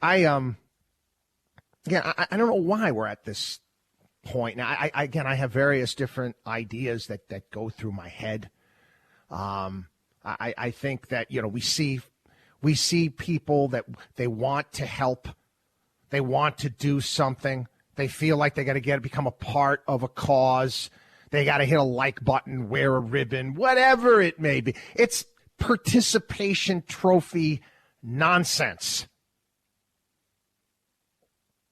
I don't know why we're at this point. Now, I have various different ideas that go through my head. I think that, we see people that they want to help. They want to do something. They feel like they got to become a part of a cause. They got to hit a like button, wear a ribbon, whatever it may be. It's participation trophy nonsense.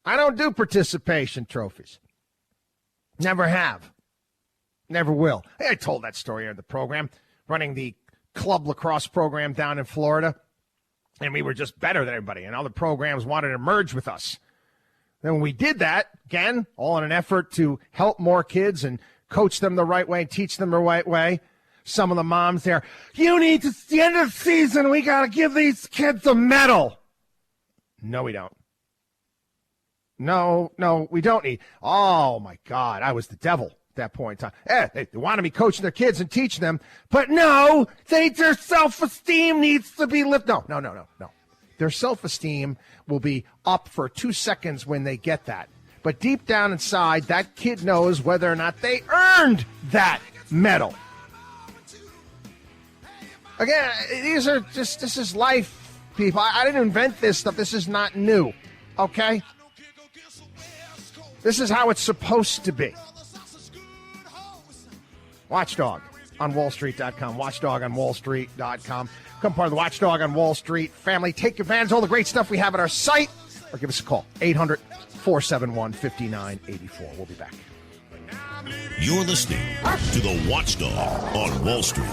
I don't do participation trophies. Never have. Never will. Hey, I told that story on the program, running the club lacrosse program down in Florida, and we were just better than everybody, and other programs wanted to merge with us. Then when we did that, again, all in an effort to help more kids and coach them the right way, teach them the right way, some of the moms there, it's the end of the season, we got to give these kids a medal. No, we don't. No, we don't need. Oh, my God, I was the devil at that point in time. They wanted me coaching their kids and teaching them, but no, their self-esteem needs to be lifted. No. Their self-esteem will be up for 2 seconds when they get that. But deep down inside, that kid knows whether or not they earned that medal. Again, this is life, people. I didn't invent this stuff. This is not new. Okay? This is how it's supposed to be. Watchdog on WallStreet.com. Watchdog on WallStreet.com. Become part of the Watchdog on Wall Street family. Take advantage of all the great stuff we have at our site. Or give us a call. 800-471-5984. We'll be back. You're listening to the Watchdog on Wall Street.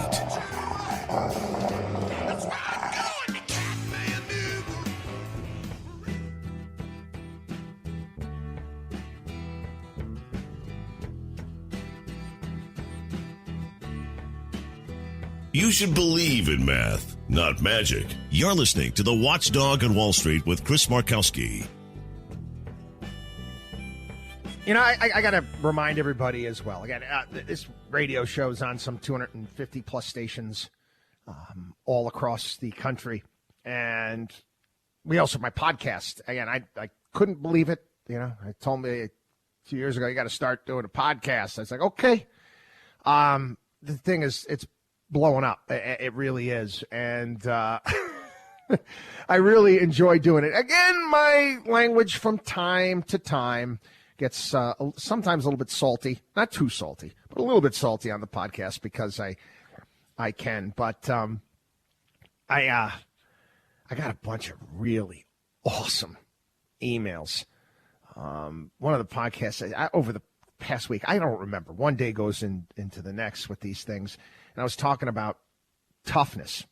You should believe in math, not magic. You're listening to the Watchdog on Wall Street with Chris Markowski. You know, I got to remind everybody as well. Again, this radio show is on some 250-plus stations all across the country. And we also have my podcast. Again, I couldn't believe it. You know, I told me a few years ago, you got to start doing a podcast. I was like, okay. The thing is, it's blowing up. It really is. And I really enjoy doing it. Again, my language from time to time gets sometimes a little bit salty, not too salty, but a little bit salty on the podcast because I can. But I got a bunch of really awesome emails. One of the podcasts over the past week, I don't remember. One day goes into the next with these things, and I was talking about toughness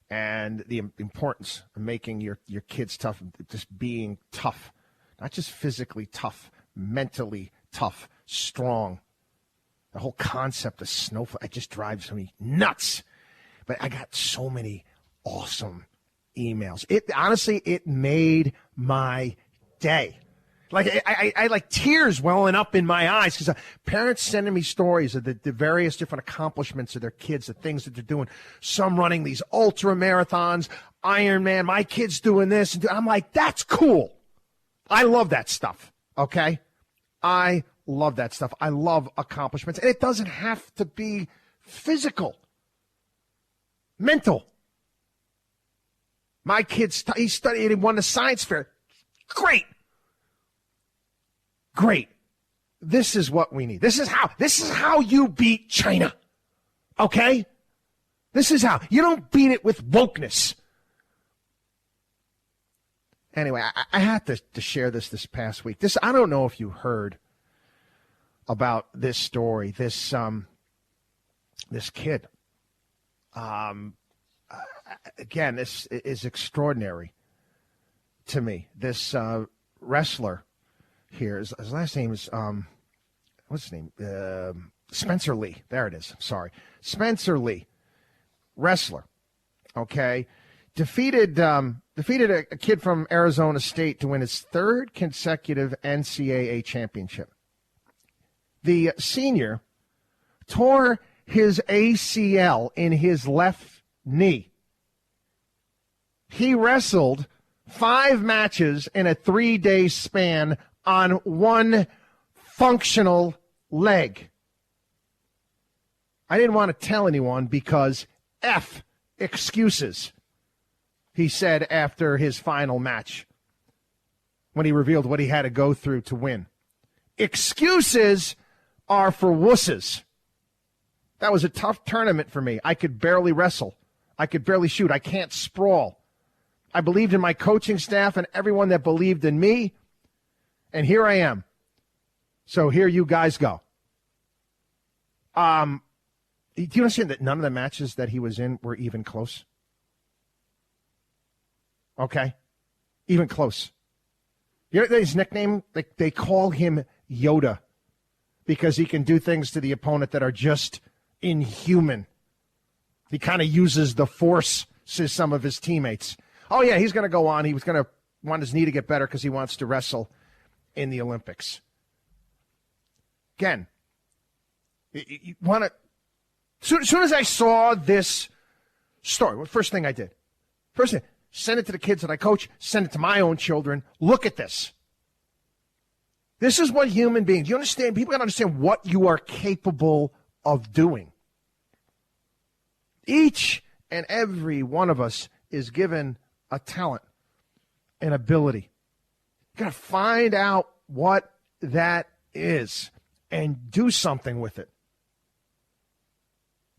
and the importance of making your kids tough, just being tough. Not just physically tough, mentally tough, strong. The whole concept of snowflake, it just drives me nuts. But I got so many awesome emails. Honestly, it made my day. Like I like tears welling up in my eyes because parents sending me stories of the various different accomplishments of their kids, the things that they're doing. Some running these ultra marathons, Ironman. My kid's doing this, and I'm like, that's cool. I love that stuff, okay? I love that stuff. I love accomplishments. And it doesn't have to be physical. Mental. My kid, he studied and won the science fair. Great. Great. This is what we need. This is how you beat China, okay? This is how. You don't beat it with wokeness. Anyway, I had to share this past week. I don't know if you heard about this story. This kid. Again, this is extraordinary to me. This wrestler here, his last name is what's his name? Spencer Lee. There it is. I'm sorry, Spencer Lee, wrestler. Okay. Defeated a kid from Arizona State to win his third consecutive NCAA championship. The senior tore his ACL in his left knee. He wrestled 5 matches in a 3-day span on one functional leg. I didn't want to tell anyone because F excuses, he said after his final match when he revealed what he had to go through to win. Excuses are for wusses. That was a tough tournament for me. I could barely wrestle. I could barely shoot. I can't sprawl. I believed in my coaching staff and everyone that believed in me, and here I am. So here you guys go. Do you understand that none of the matches that he was in were even close? Okay? Even close. You know his nickname? They call him Yoda because he can do things to the opponent that are just inhuman. He kind of uses the force, says some of his teammates. Oh, yeah, he's going to go on. He was going to want his knee to get better because he wants to wrestle in the Olympics. Again, you want to... As soon as I saw this story, the first thing I did, send it to the kids that I coach, send it to my own children. Look at this. This is what human beings, you understand, people got to understand what you are capable of doing. Each and every one of us is given a talent, an ability, You got to find out what that is and do something with it.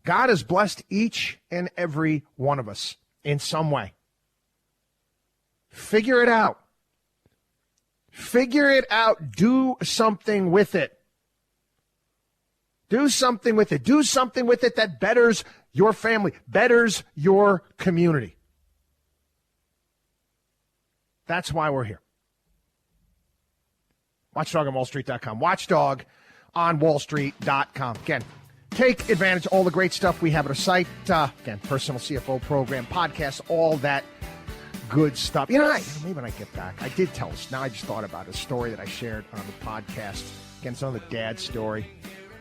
God has blessed each and every one of us in some way. Figure it out. Figure it out. Do something with it. Do something with it. Do something with it that betters your family, betters your community. That's why we're here. WatchdogOnWallStreet.com. WatchdogOnWallStreet.com. Again, take advantage of all the great stuff we have at our site. Again, personal CFO program, podcast, all that good stuff. Maybe when I get back, I did tell us. Now I just thought about a story that I shared on the podcast. Again, it's another dad story,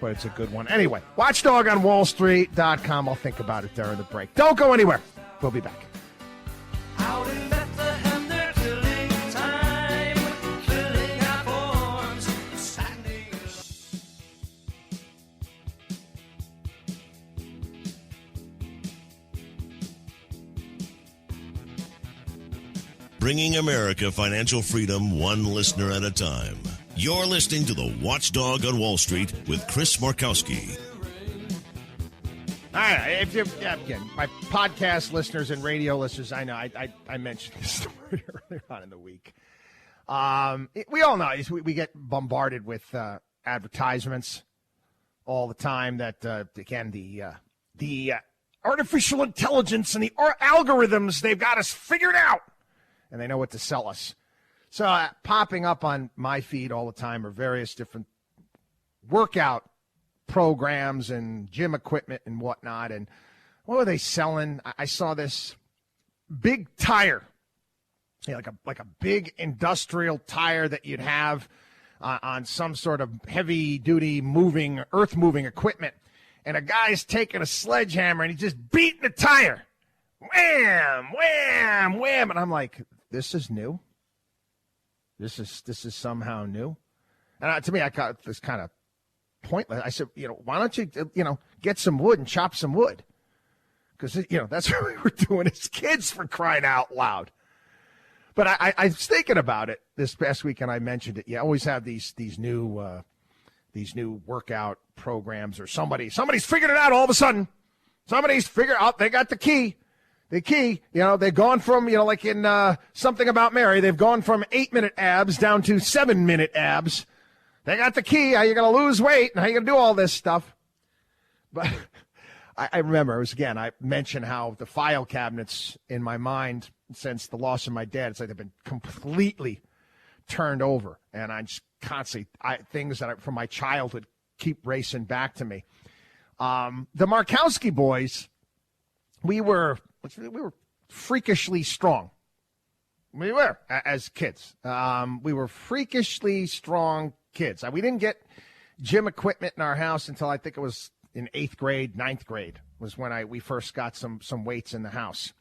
but it's a good one. Anyway, WatchdogOnWallStreet.com. I'll think about it during the break. Don't go anywhere. We'll be back. Out in Bethlehem, they're killing time, filling our forms, standing. Bringing America financial freedom one listener at a time. You're listening to the Watchdog on Wall Street with Chris Markowski. All right, again, my podcast listeners and radio listeners, I know I mentioned this story earlier on in the week. We all know we get bombarded with advertisements all the time that, again, the artificial intelligence and the algorithms, they've got us figured out, and they know what to sell us. So popping up on my feed all the time are various different workout programs and gym equipment and whatnot. And what were they selling? I saw this big tire, like a big industrial tire that you'd have on some sort of heavy-duty earth-moving equipment. And a guy's taking a sledgehammer and he's just beating the tire. Wham, wham, wham. And I'm like, this is new? This is somehow new? And to me, I got this kind of pointless. I said, why don't you, get some wood and chop some wood? Because, that's what we were doing as kids, for crying out loud. But I was thinking about it this past week, and I mentioned it. You always have these new workout programs, or somebody's figured it out all of a sudden. Somebody's figured out they got the key. The key, they've gone from, like in Something About Mary, they've gone from 8-minute abs down to 7-minute abs. They got the key. How you going to lose weight and how you going to do all this stuff. But I remember, I mentioned how the file cabinets in my mind, since the loss of my dad, it's like they've been completely turned over. And I just constantly, things that from my childhood keep racing back to me. The Markowski boys, we were freakishly strong. We were, as kids. We were freakishly strong kids. We didn't get gym equipment in our house until I think it was in 8th grade, 9th grade was when we first got some weights in the house.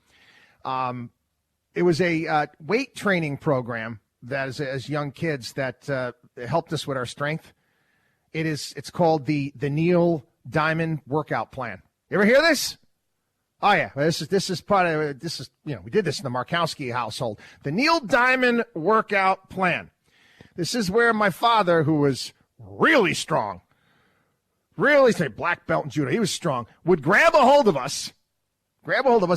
It was a weight training program that as young kids that helped us with our strength. It's called the Neil Diamond Workout Plan. You ever hear this? Oh yeah, this is we did this in the Markowski household. The Neil Diamond Workout Plan. This is where my father, who was really strong, black belt in judo, he was strong, would grab a hold of us,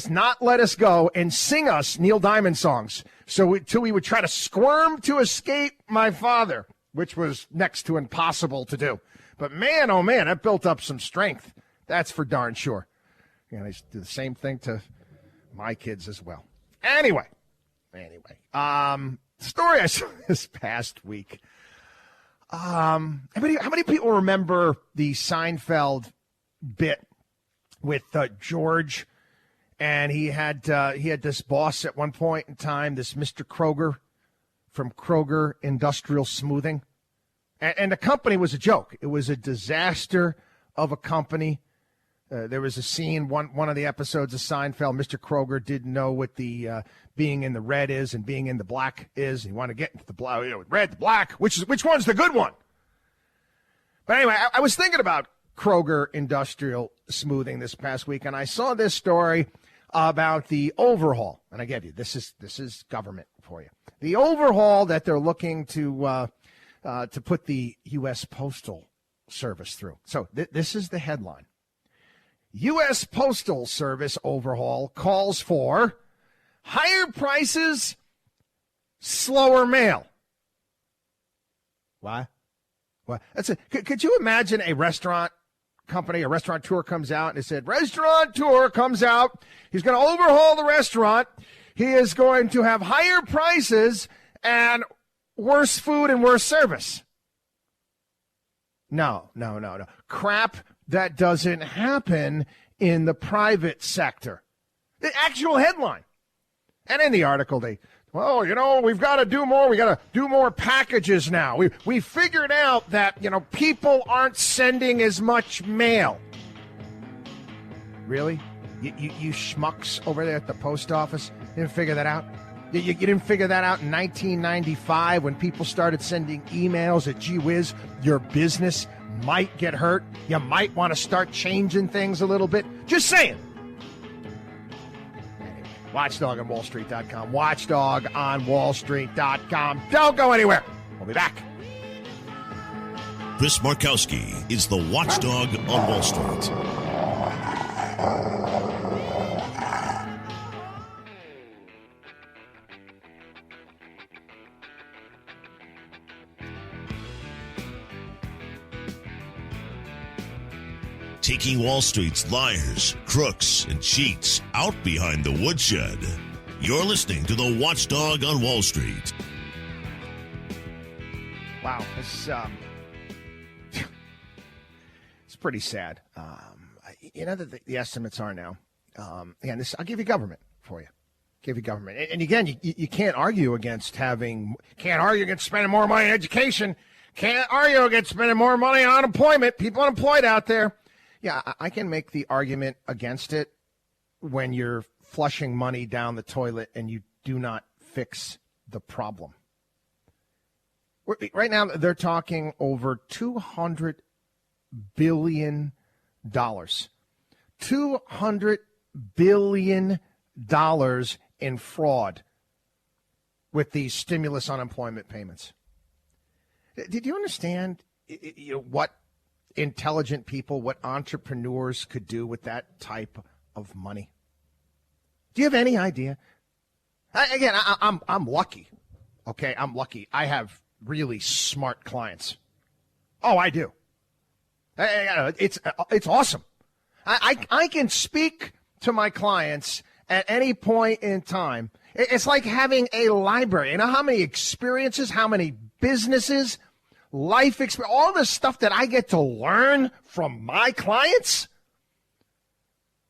not let us go, and sing us Neil Diamond songs. Till we would try to squirm to escape my father, which was next to impossible to do. But man, oh man, that built up some strength. That's for darn sure. They do the same thing to my kids as well. Anyway, story I saw this past week. How many people remember the Seinfeld bit with George? And he had this boss at one point in time, this Mr. Kroger from Kroger Industrial Smoothing. And the company was a joke. It was a disaster of a company. There was a scene, one of the episodes of Seinfeld, Mr. Kroger didn't know what the being in the red is and being in the black is. He wanted to get into the black, red, the black, which one's the good one? But anyway, I was thinking about Kroger Industrial Smoothing this past week, and I saw this story about the overhaul. And I gave you, this is government for you. The overhaul that they're looking to put the U.S. Postal Service through. So this is the headline. U.S. Postal Service overhaul calls for higher prices, slower mail. What? That's it. Could you imagine a restaurant company, a restaurateur comes out and it said, restaurateur comes out. He's going to overhaul the restaurant. He is going to have higher prices and worse food and worse service. No. Crap that doesn't happen in the private sector. The actual headline. And in the article, we've got to do more. We got to do more packages now. We figured out that, people aren't sending as much mail. Really? You schmucks over there at the post office didn't figure that out? You didn't figure that out in 1995 when people started sending emails that, gee whiz, your business might get hurt. You might want to start changing things a little bit. Just saying. Watchdog on WallStreet.com. Watchdog on WallStreet.com. Don't go anywhere. We'll be back. Chris Markowski is the Watchdog on Wall Street. Taking Wall Street's liars, crooks, and cheats out behind the woodshed. You're listening to the Watchdog on Wall Street. Wow, it's pretty sad. The estimates are now. Again, I'll give you government for you. Give you government, and again, you can't argue against spending more money in education. Can't argue against spending more money on unemployment. People unemployed out there. Yeah, I can make the argument against it when you're flushing money down the toilet and you do not fix the problem. Right now, they're talking over $200 billion. $200 billion in fraud with these stimulus unemployment payments. Did you understand what intelligent people, what entrepreneurs could do with that type of money? Do you have any idea? I'm lucky. Okay, I'm lucky. I have really smart clients. Oh, I do. It's awesome. I can speak to my clients at any point in time. It's like having a library. You know how many experiences, how many businesses, life experience, all the stuff that I get to learn from my clients,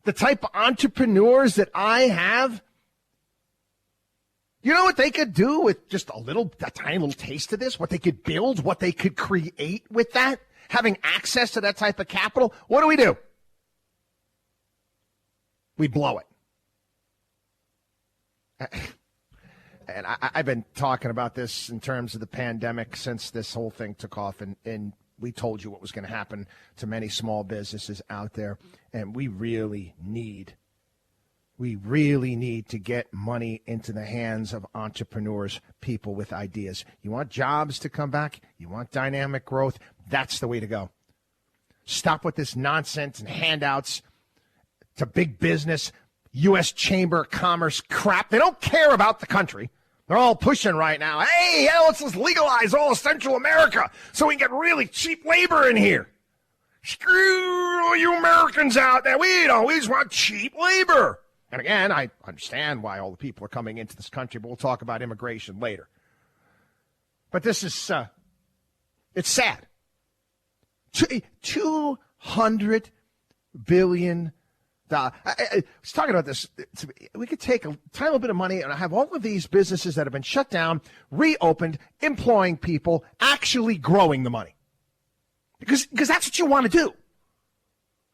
the type of entrepreneurs that I have. You know what they could do with just a tiny little taste of this? What they could build, what they could create with that, having access to that type of capital. What do? We blow it. And I've been talking about this in terms of the pandemic since this whole thing took off, and we told you what was going to happen to many small businesses out there, and we really need to get money into the hands of entrepreneurs, people with ideas. You want jobs to come back? You want dynamic growth? That's the way to go. Stop with this nonsense and handouts to big business, U.S. Chamber of Commerce crap. They don't care about the country. They're all pushing right now. Hey, let's just legalize all of Central America so we can get really cheap labor in here. Screw all you Americans out there. We just want cheap labor. And again, I understand why all the people are coming into this country, but we'll talk about immigration later. But this is, it's sad. $200 billion. I was talking about this. We could take a tiny little bit of money and have all of these businesses that have been shut down, reopened, employing people, actually growing the money. Because that's what you want to do.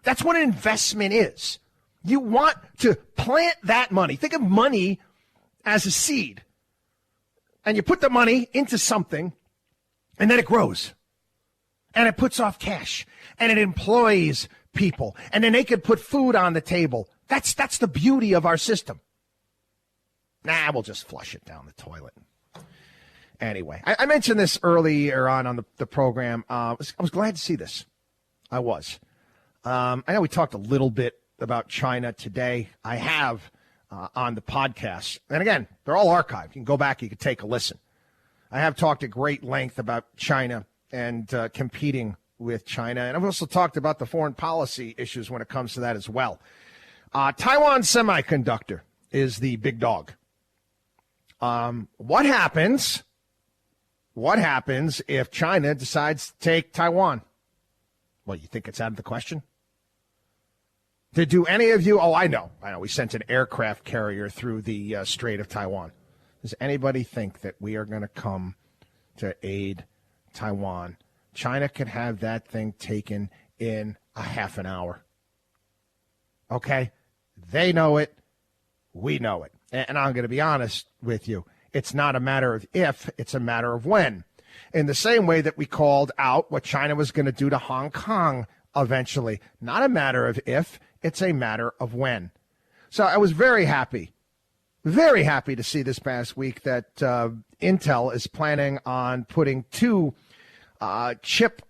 That's what an investment is. You want to plant that money. Think of money as a seed. And you put the money into something, and then it grows. And it puts off cash. And it employs people. And then they could put food on the table. That's the beauty of our system. Nah, we'll just flush it down the toilet. Anyway, I mentioned this earlier on the program. I was glad to see this. I was. I know we talked a little bit about China today. I have on the podcast. And again, they're all archived. You can go back, you can take a listen. I have talked at great length about China and competing with China. And I've also talked about the foreign policy issues when it comes to that as well. Taiwan Semiconductor is the big dog. What happens if China decides to take Taiwan? Well, you think it's out of the question? Do any of you? Oh, I know. We sent an aircraft carrier through the Strait of Taiwan. Does anybody think that we are going to come to aid Taiwan? China could have that thing taken in a half an hour. Okay? They know it. We know it. And I'm going to be honest with you. It's not a matter of if, it's a matter of when. In the same way that we called out what China was going to do to Hong Kong eventually. Not a matter of if, it's a matter of when. So I was very happy to see this past week that Intel is planning on putting two chip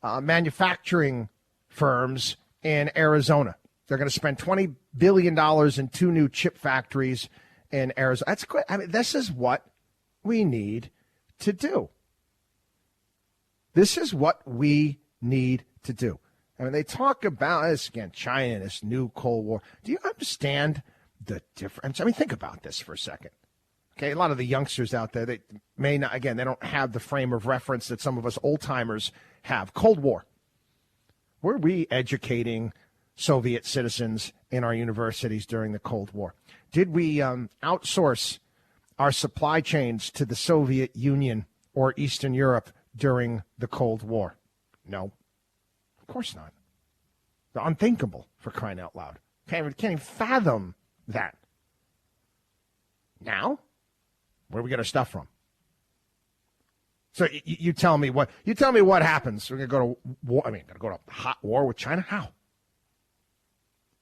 manufacturing firms in Arizona. They're going to spend $20 billion in two new chip factories in Arizona. That's great. This is what we need to do. This is what we need to do. They talk about this again, China, this new Cold War. Do you understand the difference? Think about this for a second. Okay, a lot of the youngsters out there, they may not, again, they don't have the frame of reference that some of us old-timers have. Cold War. Were we educating Soviet citizens in our universities during the Cold War? Did we outsource our supply chains to the Soviet Union or Eastern Europe during the Cold War? No. Of course not. They're unthinkable, for crying out loud. Can't even fathom that. Now, where do we get our stuff from? So you tell me what happens. We're gonna go to war. Gonna go to hot war with China. How?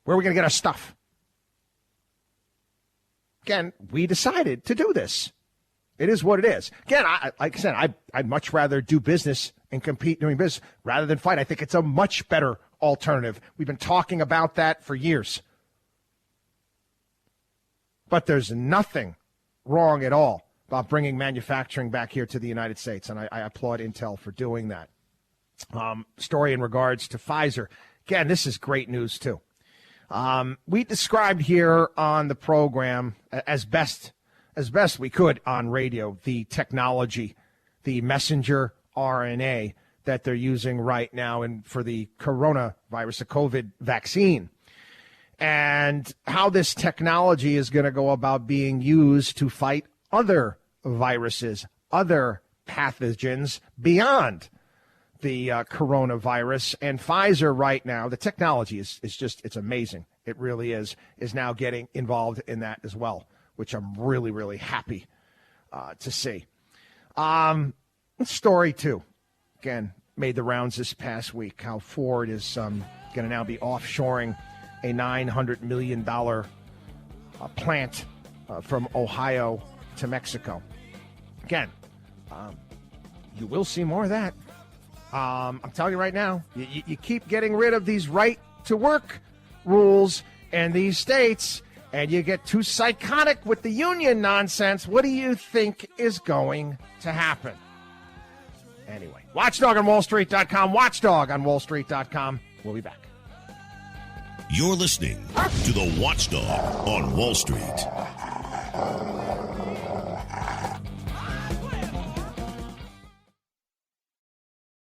Where are we gonna get our stuff? Again, we decided to do this. It is what it is. Again, like I said, I'd much rather do business and compete doing business rather than fight. I think it's a much better alternative. We've been talking about that for years. But there's nothing wrong at all about bringing manufacturing back here to the United States, and I applaud Intel for doing that. Story in regards to Pfizer. Again, this is great news, too. We described here on the program as best we could on radio the technology, the messenger RNA that they're using right now and for the coronavirus, the COVID vaccine, and how this technology is going to go about being used to fight other viruses, other pathogens beyond the coronavirus. And Pfizer right now, the technology is just, it's amazing. It really is now getting involved in that as well, which I'm really, really happy to see. Story two, again, made the rounds this past week, how Ford is going to now be offshoring a $900 million plant from Ohio to Mexico. Again, you will see more of that. I'm telling you right now, you keep getting rid of these right-to-work rules in these states, and you get too psychotic with the union nonsense. What do you think is going to happen? Anyway, Watchdog on WallStreet.com, Watchdog on WallStreet.com. We'll be back. You're listening to the Watchdog on Wall Street.